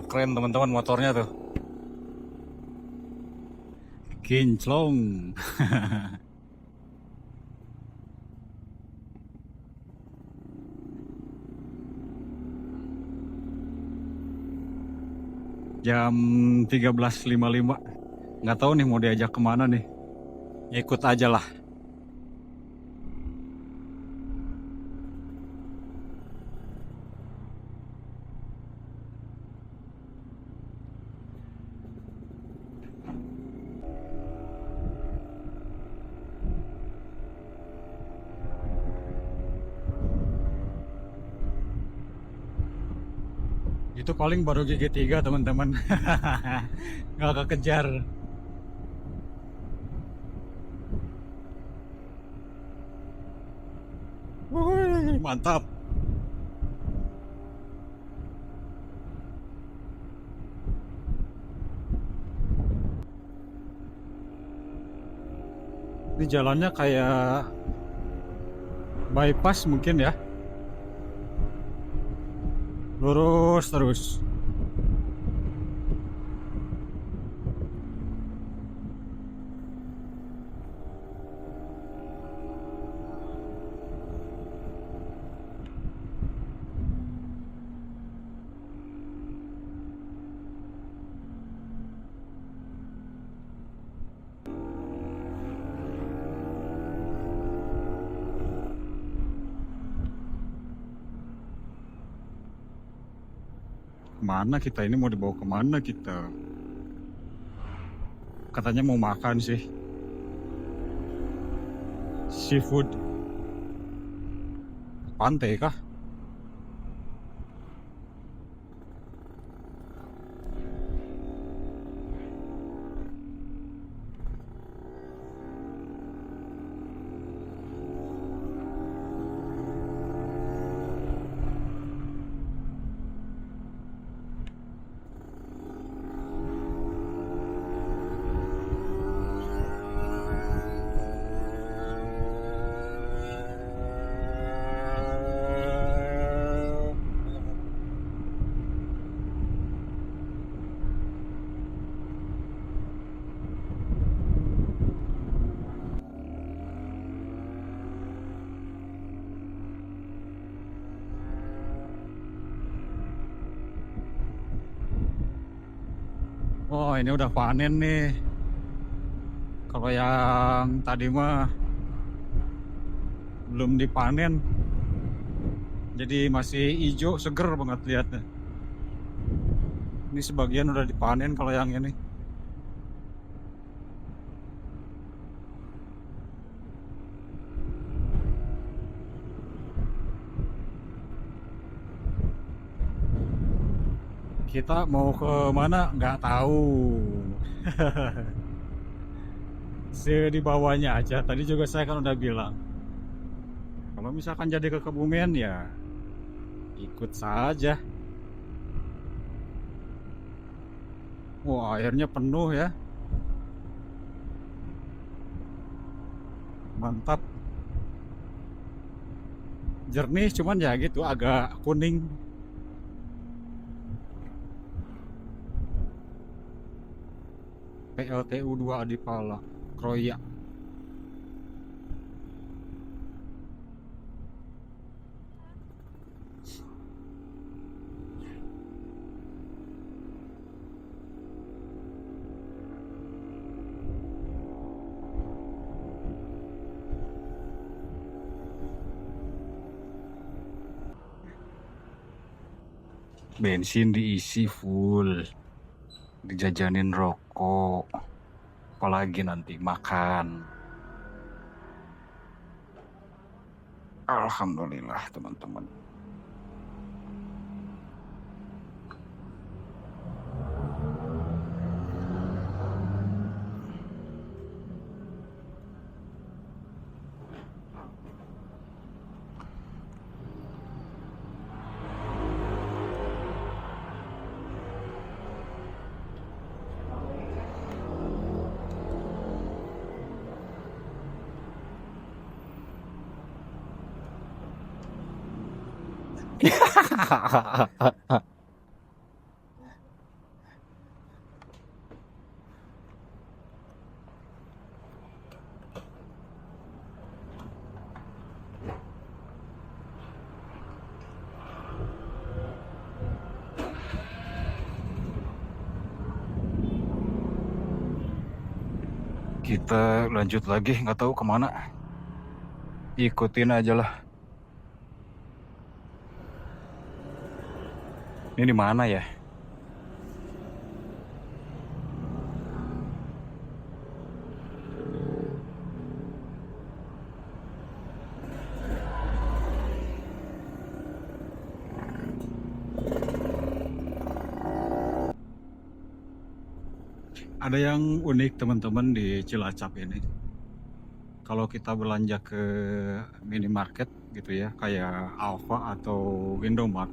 Keren teman-teman motornya tuh. Kinclong. Jam 13.55. Nggak tahu nih mau diajak kemana nih. Ikut aja lah. Itu paling baru gigi 3 teman-teman. Nggak kekejar. Mantap. Ini jalannya kayak bypass mungkin ya. Lurus terus. Kemana kita ini, mau dibawa kemana kita? Katanya mau makan sih. Seafood. Pantai kah? Oh, ini udah panen nih. Kalau yang tadi mah belum dipanen. Jadi masih hijau, seger banget lihatnya. Ini sebagian udah dipanen kalau yang ini. Kita mau ke mana nggak tahu. Di bawahnya aja. Tadi juga saya kan udah bilang, kalau misalkan jadi ke Kebumen ya ikut saja. Wah, airnya penuh ya. Mantap. Jernih, cuman ya gitu agak kuning. PLTU 2 Adipala, Kroya. Bensin diisi full, dijajanin rokok, apalagi nanti makan. Alhamdulillah teman-teman. Kita lanjut lagi, nggak tahu kemana. Ikutin aja lah. Ini di mana ya? Ada yang unik teman-teman di Cilacap ini. kalau kita belanja ke minimarket gitu ya, kayak Alfa atau Indomart,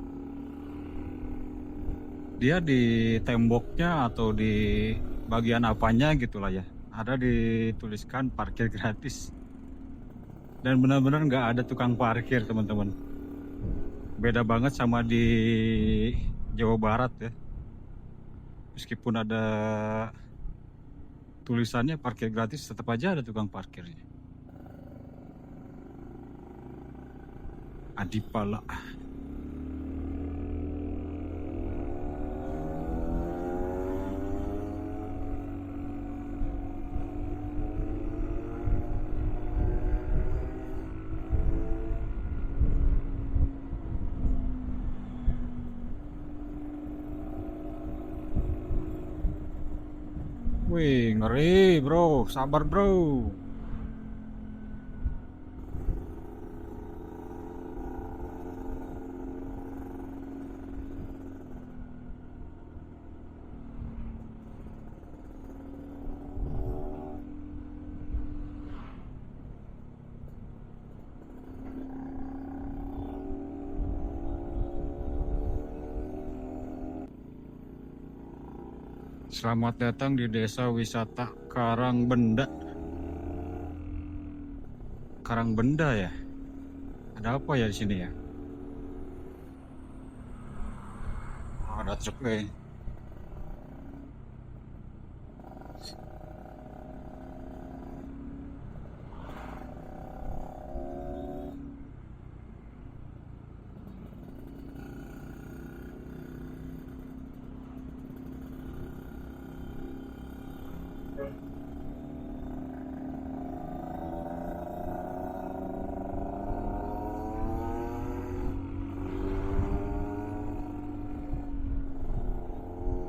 dia di temboknya atau di bagian apanya gitulah ya, ada dituliskan parkir gratis. Dan benar-benar nggak ada tukang parkir teman-teman. Beda banget sama di Jawa Barat ya. Meskipun ada tulisannya parkir gratis, tetap aja ada tukang parkirnya. Adipala. Wih, ngeri bro, sabar bro. Selamat datang di Desa Wisata Karangbenda. Karangbenda ya? Ada apa ya di sini ya? Oh, ada truk nih.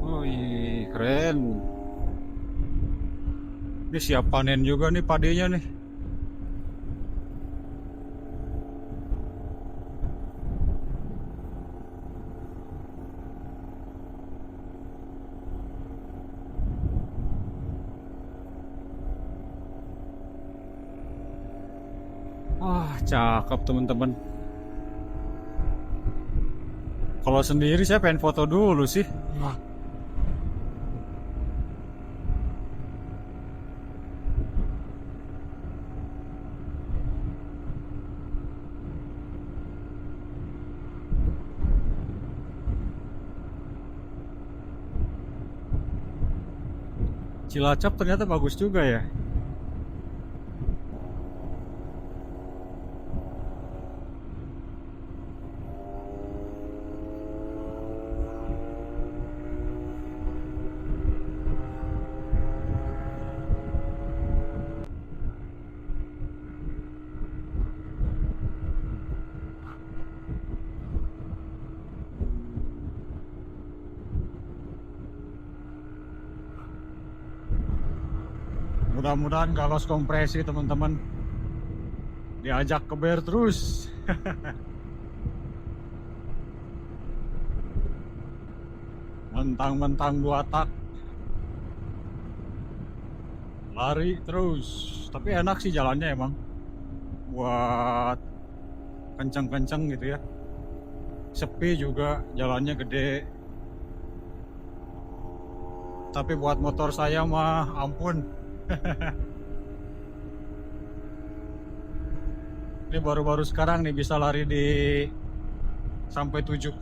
Wih, keren. Ini siap panen juga nih padinya nih. Wah, cakep teman-teman. Kalau sendiri saya pengen foto dulu sih. Wah. Cilacap ternyata bagus juga ya. Mudah-mudahan gak lost kompresi teman-teman. Diajak ke bar terus. Mentang-mentang 2 tak. Lari terus. Tapi enak sih jalannya emang. Buat kenceng-kenceng gitu ya. Sepi juga, jalannya gede. Tapi buat motor saya mah ampun. Ini baru-baru sekarang nih bisa lari di sampai 70.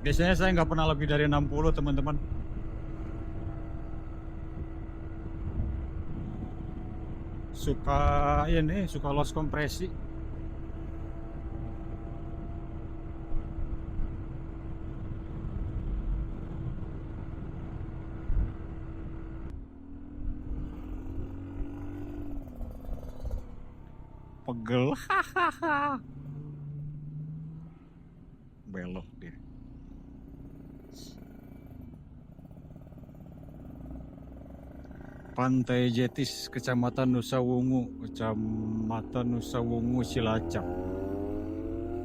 Biasanya saya nggak pernah lebih dari 60 teman-teman. Suka lost kompresi. Pegel. Belok dia. Pantai Jetis, Kecamatan Nusa Wungu, Cilacap.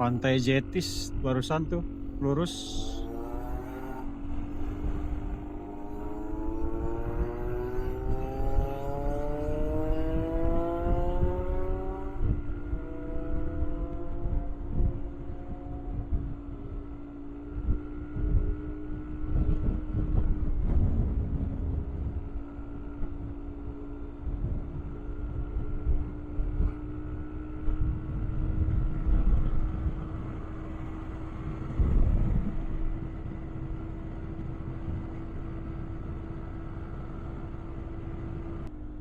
Pantai Jetis barusan tuh lurus.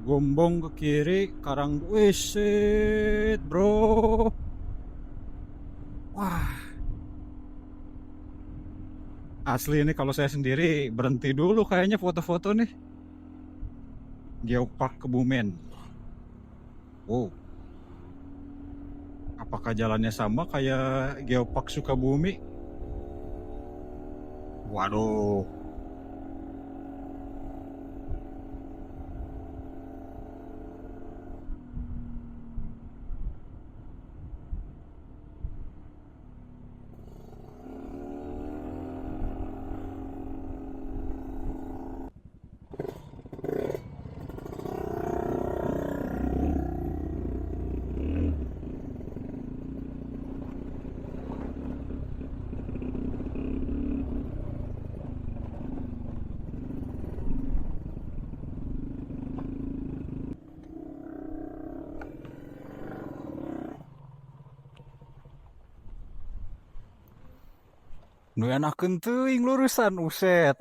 Gombong ke kiri, Karang Wisit, bro. Wah, asli ini kalau saya sendiri berhenti dulu kayaknya foto-foto nih. Geopark Kebumen. Wow, apakah jalannya sama kayak Geopark Sukabumi? Waduh, nu enakeun teuing lurusan uset.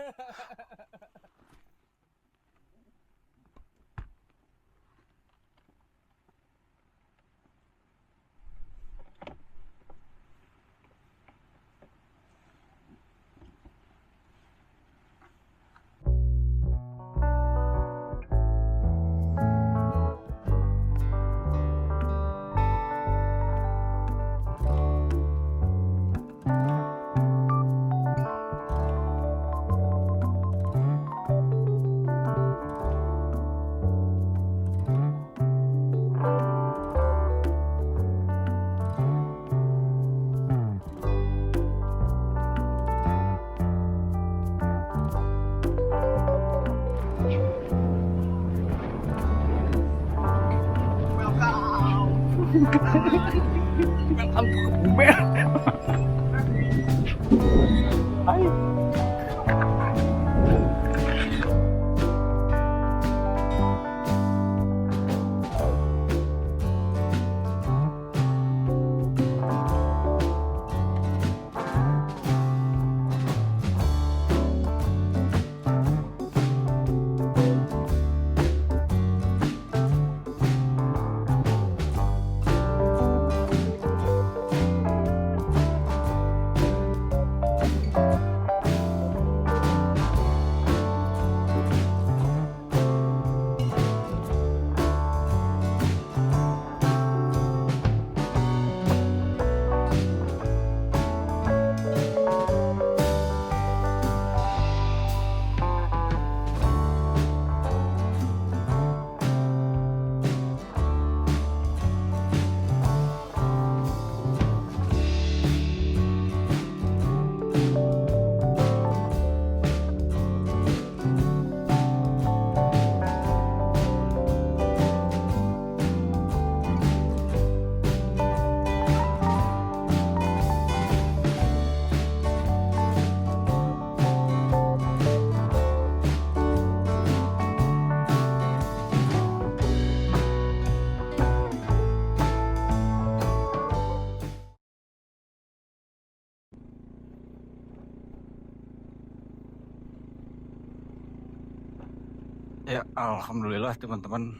Ya, alhamdulillah teman-teman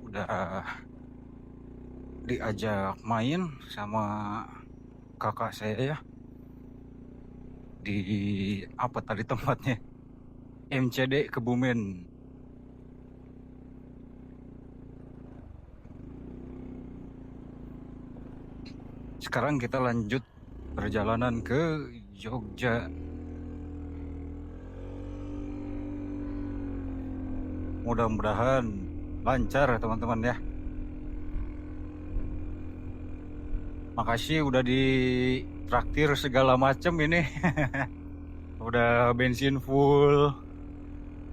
udah diajak main sama kakak saya ya di apa tadi tempatnya, MCD Kebumen. Sekarang kita lanjut perjalanan ke Jogja. Mudah-mudahan lancar teman-teman ya. Makasih udah ditraktir segala macem ini. Udah bensin full,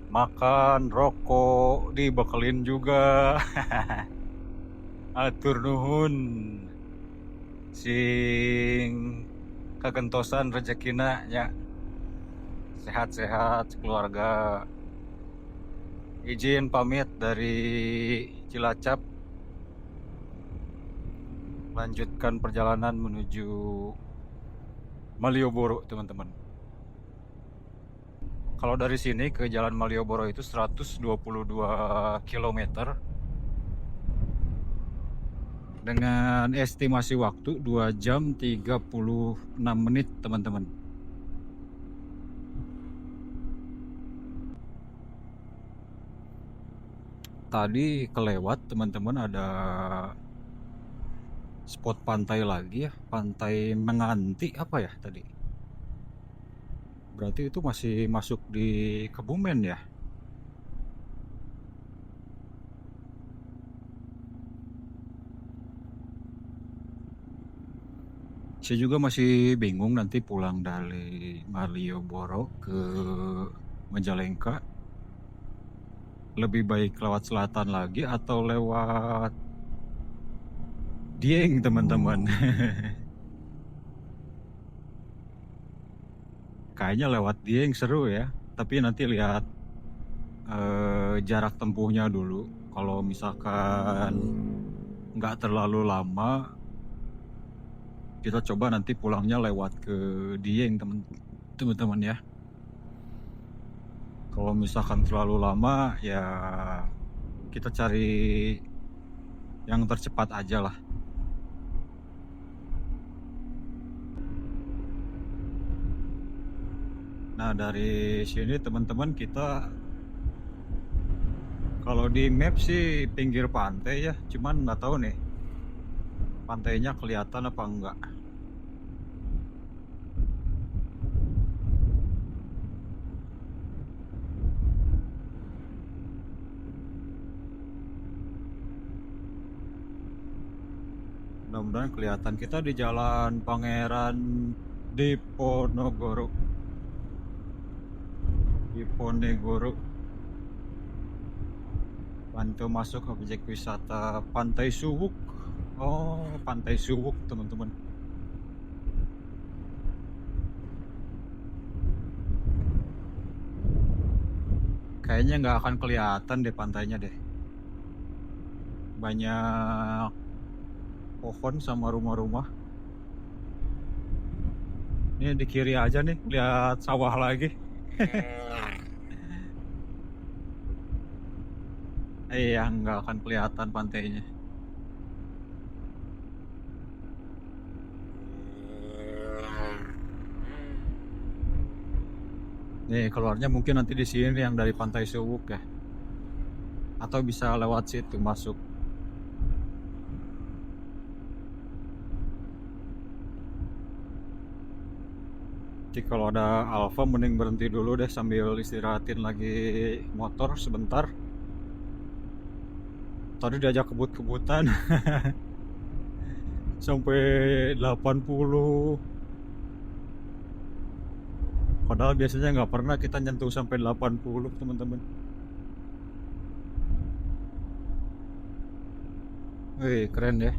makan, rokok, dibekelin juga. Atur nuhun. Sing kagentosan rezekina ya. Sehat-sehat keluarga. Izin pamit dari Cilacap, lanjutkan perjalanan menuju Malioboro teman-teman. Kalau dari sini ke Jalan Malioboro itu 122 kilometer dengan estimasi waktu 2 jam 36 menit, teman-teman. Tadi kelewat, teman-teman, ada spot pantai lagi ya, Pantai Menganti apa ya tadi? Berarti itu masih masuk di Kebumen ya? Saya juga masih bingung nanti pulang dari Malioboro ke Majalengka. Lebih baik lewat selatan lagi atau lewat Dieng, teman-teman. Kayaknya lewat Dieng seru ya. Tapi nanti lihat jarak tempuhnya dulu. Kalau misalkan nggak terlalu lama, kita coba nanti pulangnya lewat ke Dieng, teman-teman ya. Kalau misalkan terlalu lama ya kita cari yang tercepat aja lah. Nah, dari sini teman-teman, kita kalau di map sih pinggir pantai ya, cuman nggak tahu nih pantainya kelihatan apa enggak. Mudah-mudahan kelihatan. Kita di Jalan Pangeran Diponegoro. Pintu masuk objek wisata Pantai Suwuk. Oh, Pantai Suwuk, teman-teman. Kayaknya nggak akan kelihatan deh pantainya deh. Banyak pohon sama rumah-rumah. Ini di kiri aja nih, lihat sawah lagi. Iya, nggak akan kelihatan pantainya. Nih, keluarnya mungkin nanti di sini yang dari Pantai Suwuk ya. Atau bisa lewat situ masuk. Jadi kalau ada Alfa mending berhenti dulu deh sambil istirahatin lagi motor sebentar. Tadi diajak kebut-kebutan sampai 80. Padahal biasanya nggak pernah kita nyentuh sampai 80, teman-teman. Wih, keren ya.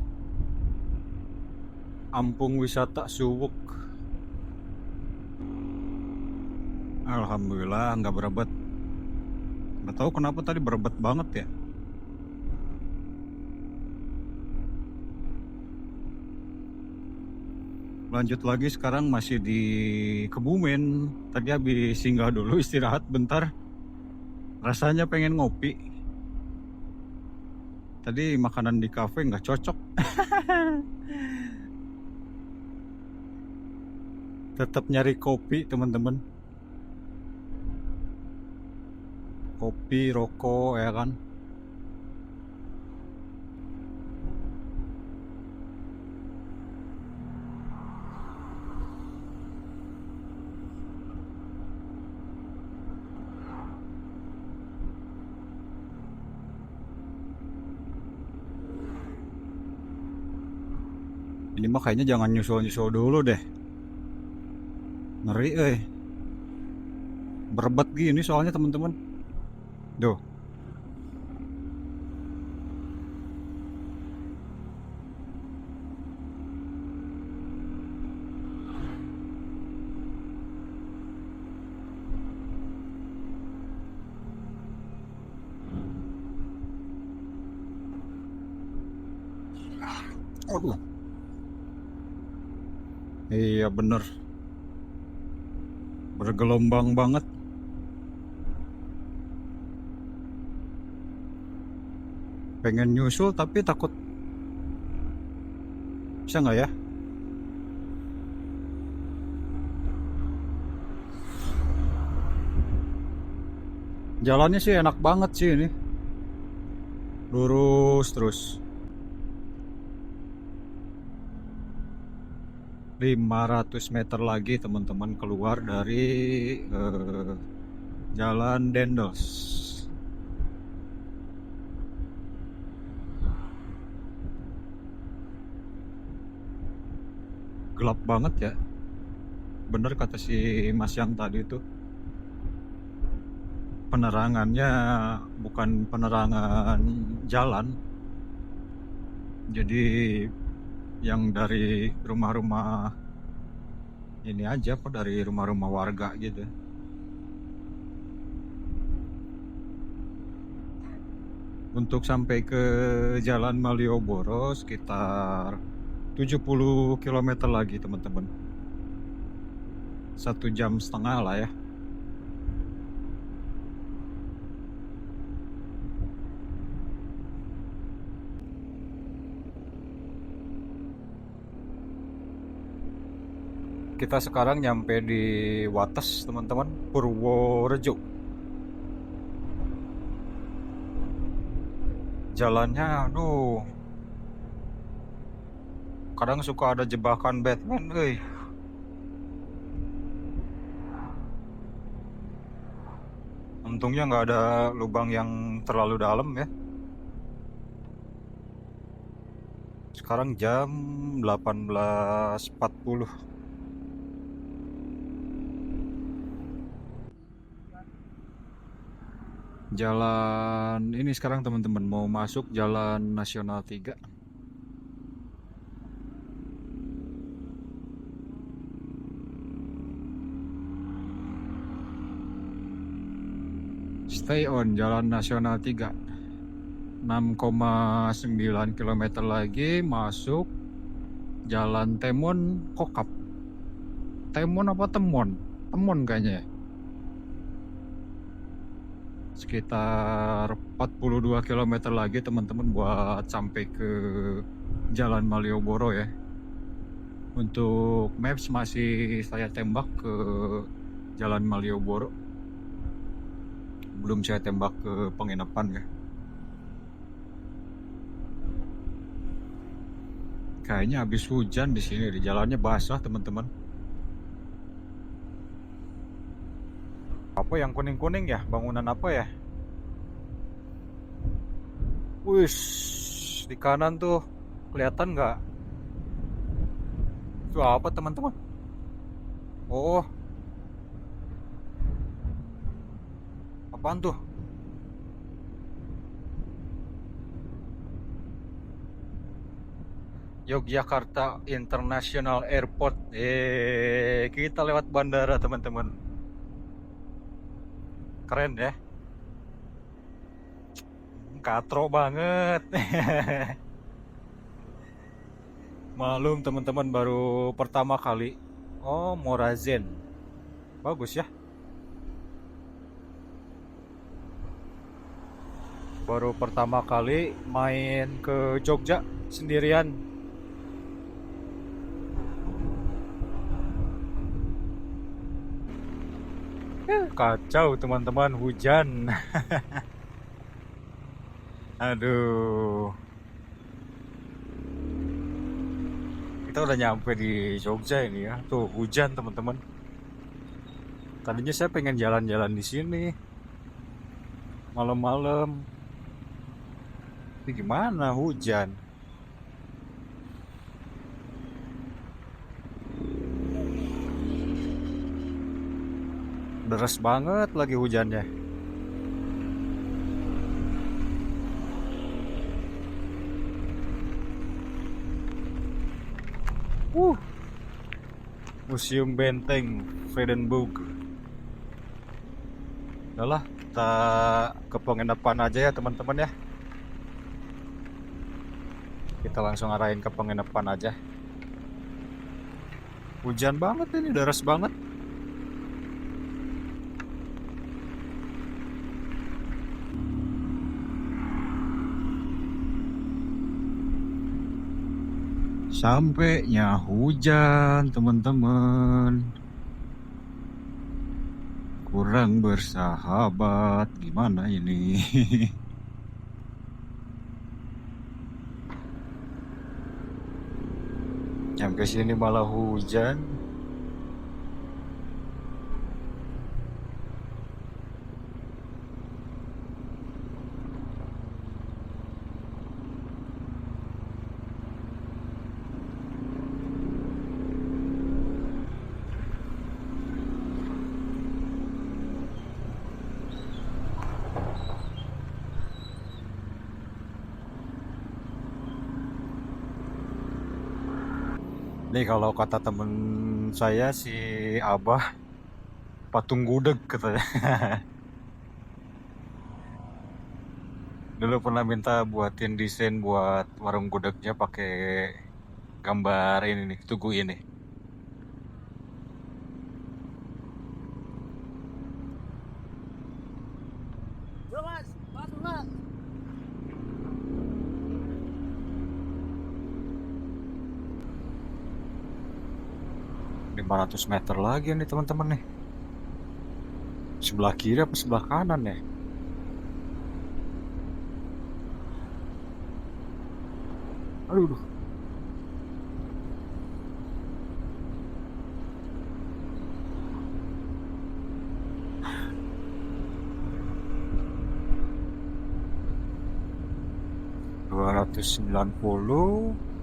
Ampung wisata Suwuk. Alhamdulillah nggak berebet. Nggak tahu kenapa tadi berebet banget ya. Lanjut lagi, sekarang masih di Kebumen. Tadi habis singgah dulu istirahat bentar. Rasanya pengen ngopi. Tadi makanan di kafe nggak cocok. Tetap nyari kopi, teman-teman. Kopi, rokok, ya kan. Ini mah kayaknya jangan nyusul-nyusul dulu deh. Ngeri berebet gini soalnya, teman-teman. Duh. Aduh. Iya bener. Bergelombang banget. pengen nyusul tapi takut. Bisa nggak ya? Jalannya sih enak banget sih ini. Lurus terus. 500 meter lagi teman-teman keluar dari Jalan Dendels. Gelap banget ya. Bener kata si Mas yang tadi tuh. Penerangannya bukan penerangan jalan. Jadi yang dari rumah-rumah ini aja kok, dari rumah-rumah warga gitu. Untuk sampai ke Jalan Malioboro sekitar 70 km lagi teman-teman. 1,5 jam lah ya. Kita sekarang nyampe di Wates teman-teman, Purworejo. Jalannya aduh, kadang suka ada jebakan Batman, Untungnya nggak ada lubang yang terlalu dalam ya. Sekarang jam 18.40. Jalan ini sekarang teman-teman mau masuk Jalan Nasional 3. Stay on Jalan Nasional 3. 6,9 km lagi masuk Jalan Temon Kokap. Temon apa Temon? Temon kayaknya ya. Sekitar 42 km lagi teman-teman buat sampai ke Jalan Malioboro ya. Untuk maps masih saya tembak ke Jalan Malioboro. Belum saya tembak ke penginapan ya. Kayaknya habis hujan di sini, di jalannya basah teman-teman. Apa yang kuning-kuning ya? Bangunan apa ya? Wih, di kanan tuh kelihatan nggak? Itu apa teman-teman? Oh, apaan tuh? Yogyakarta International Airport. Kita lewat bandara teman-teman. Keren ya. Katro banget. Malum teman-teman, baru pertama kali. Oh, Morazen. Bagus ya. Baru pertama kali main ke Jogja sendirian. Kacau teman-teman, hujan. Aduh. Kita udah nyampe di Jogja ini ya. Tuh hujan teman-teman. Tadinya saya pengen jalan-jalan di sini malam-malam. Tapi gimana, hujan. Deras banget lagi hujannya. Museum Benteng Vredenburg. Udahlah, kita ke penginapan aja ya teman-teman ya. Kita langsung arahin ke penginapan aja. Hujan banget ini, deras banget. Sampainya hujan, teman-teman. Kurang bersahabat, gimana ini? Nyampe sini malah hujan. Nih kalau kata temen saya si Abah, patung gudeg katanya. Dulu pernah minta buatin desain buat warung gudegnya pakai gambar ini nih, tugu ini. Bro mas, mas. 500 meter lagi nih teman-teman nih. Sebelah kiri apa sebelah kanan ya? Aduh. Dua ratus 290.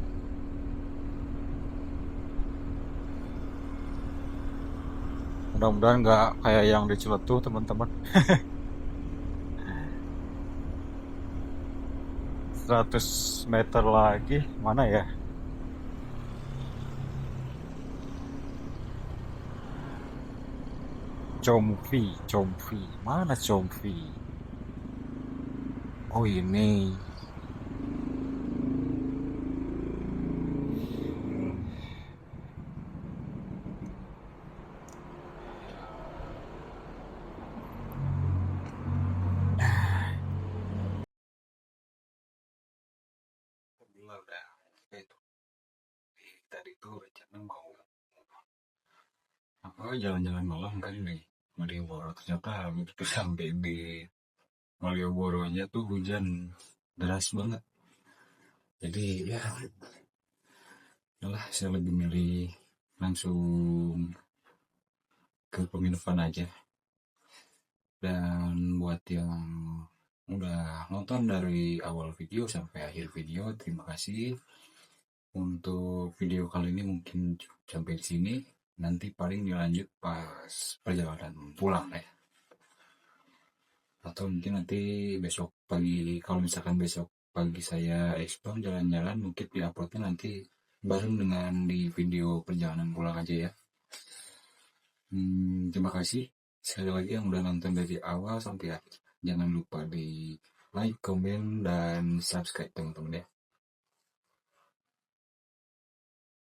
Mudah-mudahan nggak kayak yang di Ciletuh teman-teman. 100 meter lagi, mana ya? Comfi, mana Comfi? Oh ini. Udah, itu. Tadi tuh rencana mau apa jalan-jalan malam kan nih Malioboro, ternyata begitu sampai di Malioboronya tuh hujan deras banget. Jadi ya udahlah, saya lebih milih langsung ke penginapan aja. Dan buat yang udah nonton dari awal video sampai akhir video, terima kasih. Untuk video kali ini mungkin cukup sampai di sini. Nanti paling dilanjut pas perjalanan pulang ya. Atau mungkin nanti besok pagi, kalau misalkan besok pagi saya ekspor jalan-jalan, mungkin di-uploadnya nanti bareng dengan di video perjalanan pulang aja ya. Terima kasih sekali lagi yang udah nonton dari awal sampai akhir. Jangan lupa di like, komen, dan subscribe teman-teman ya.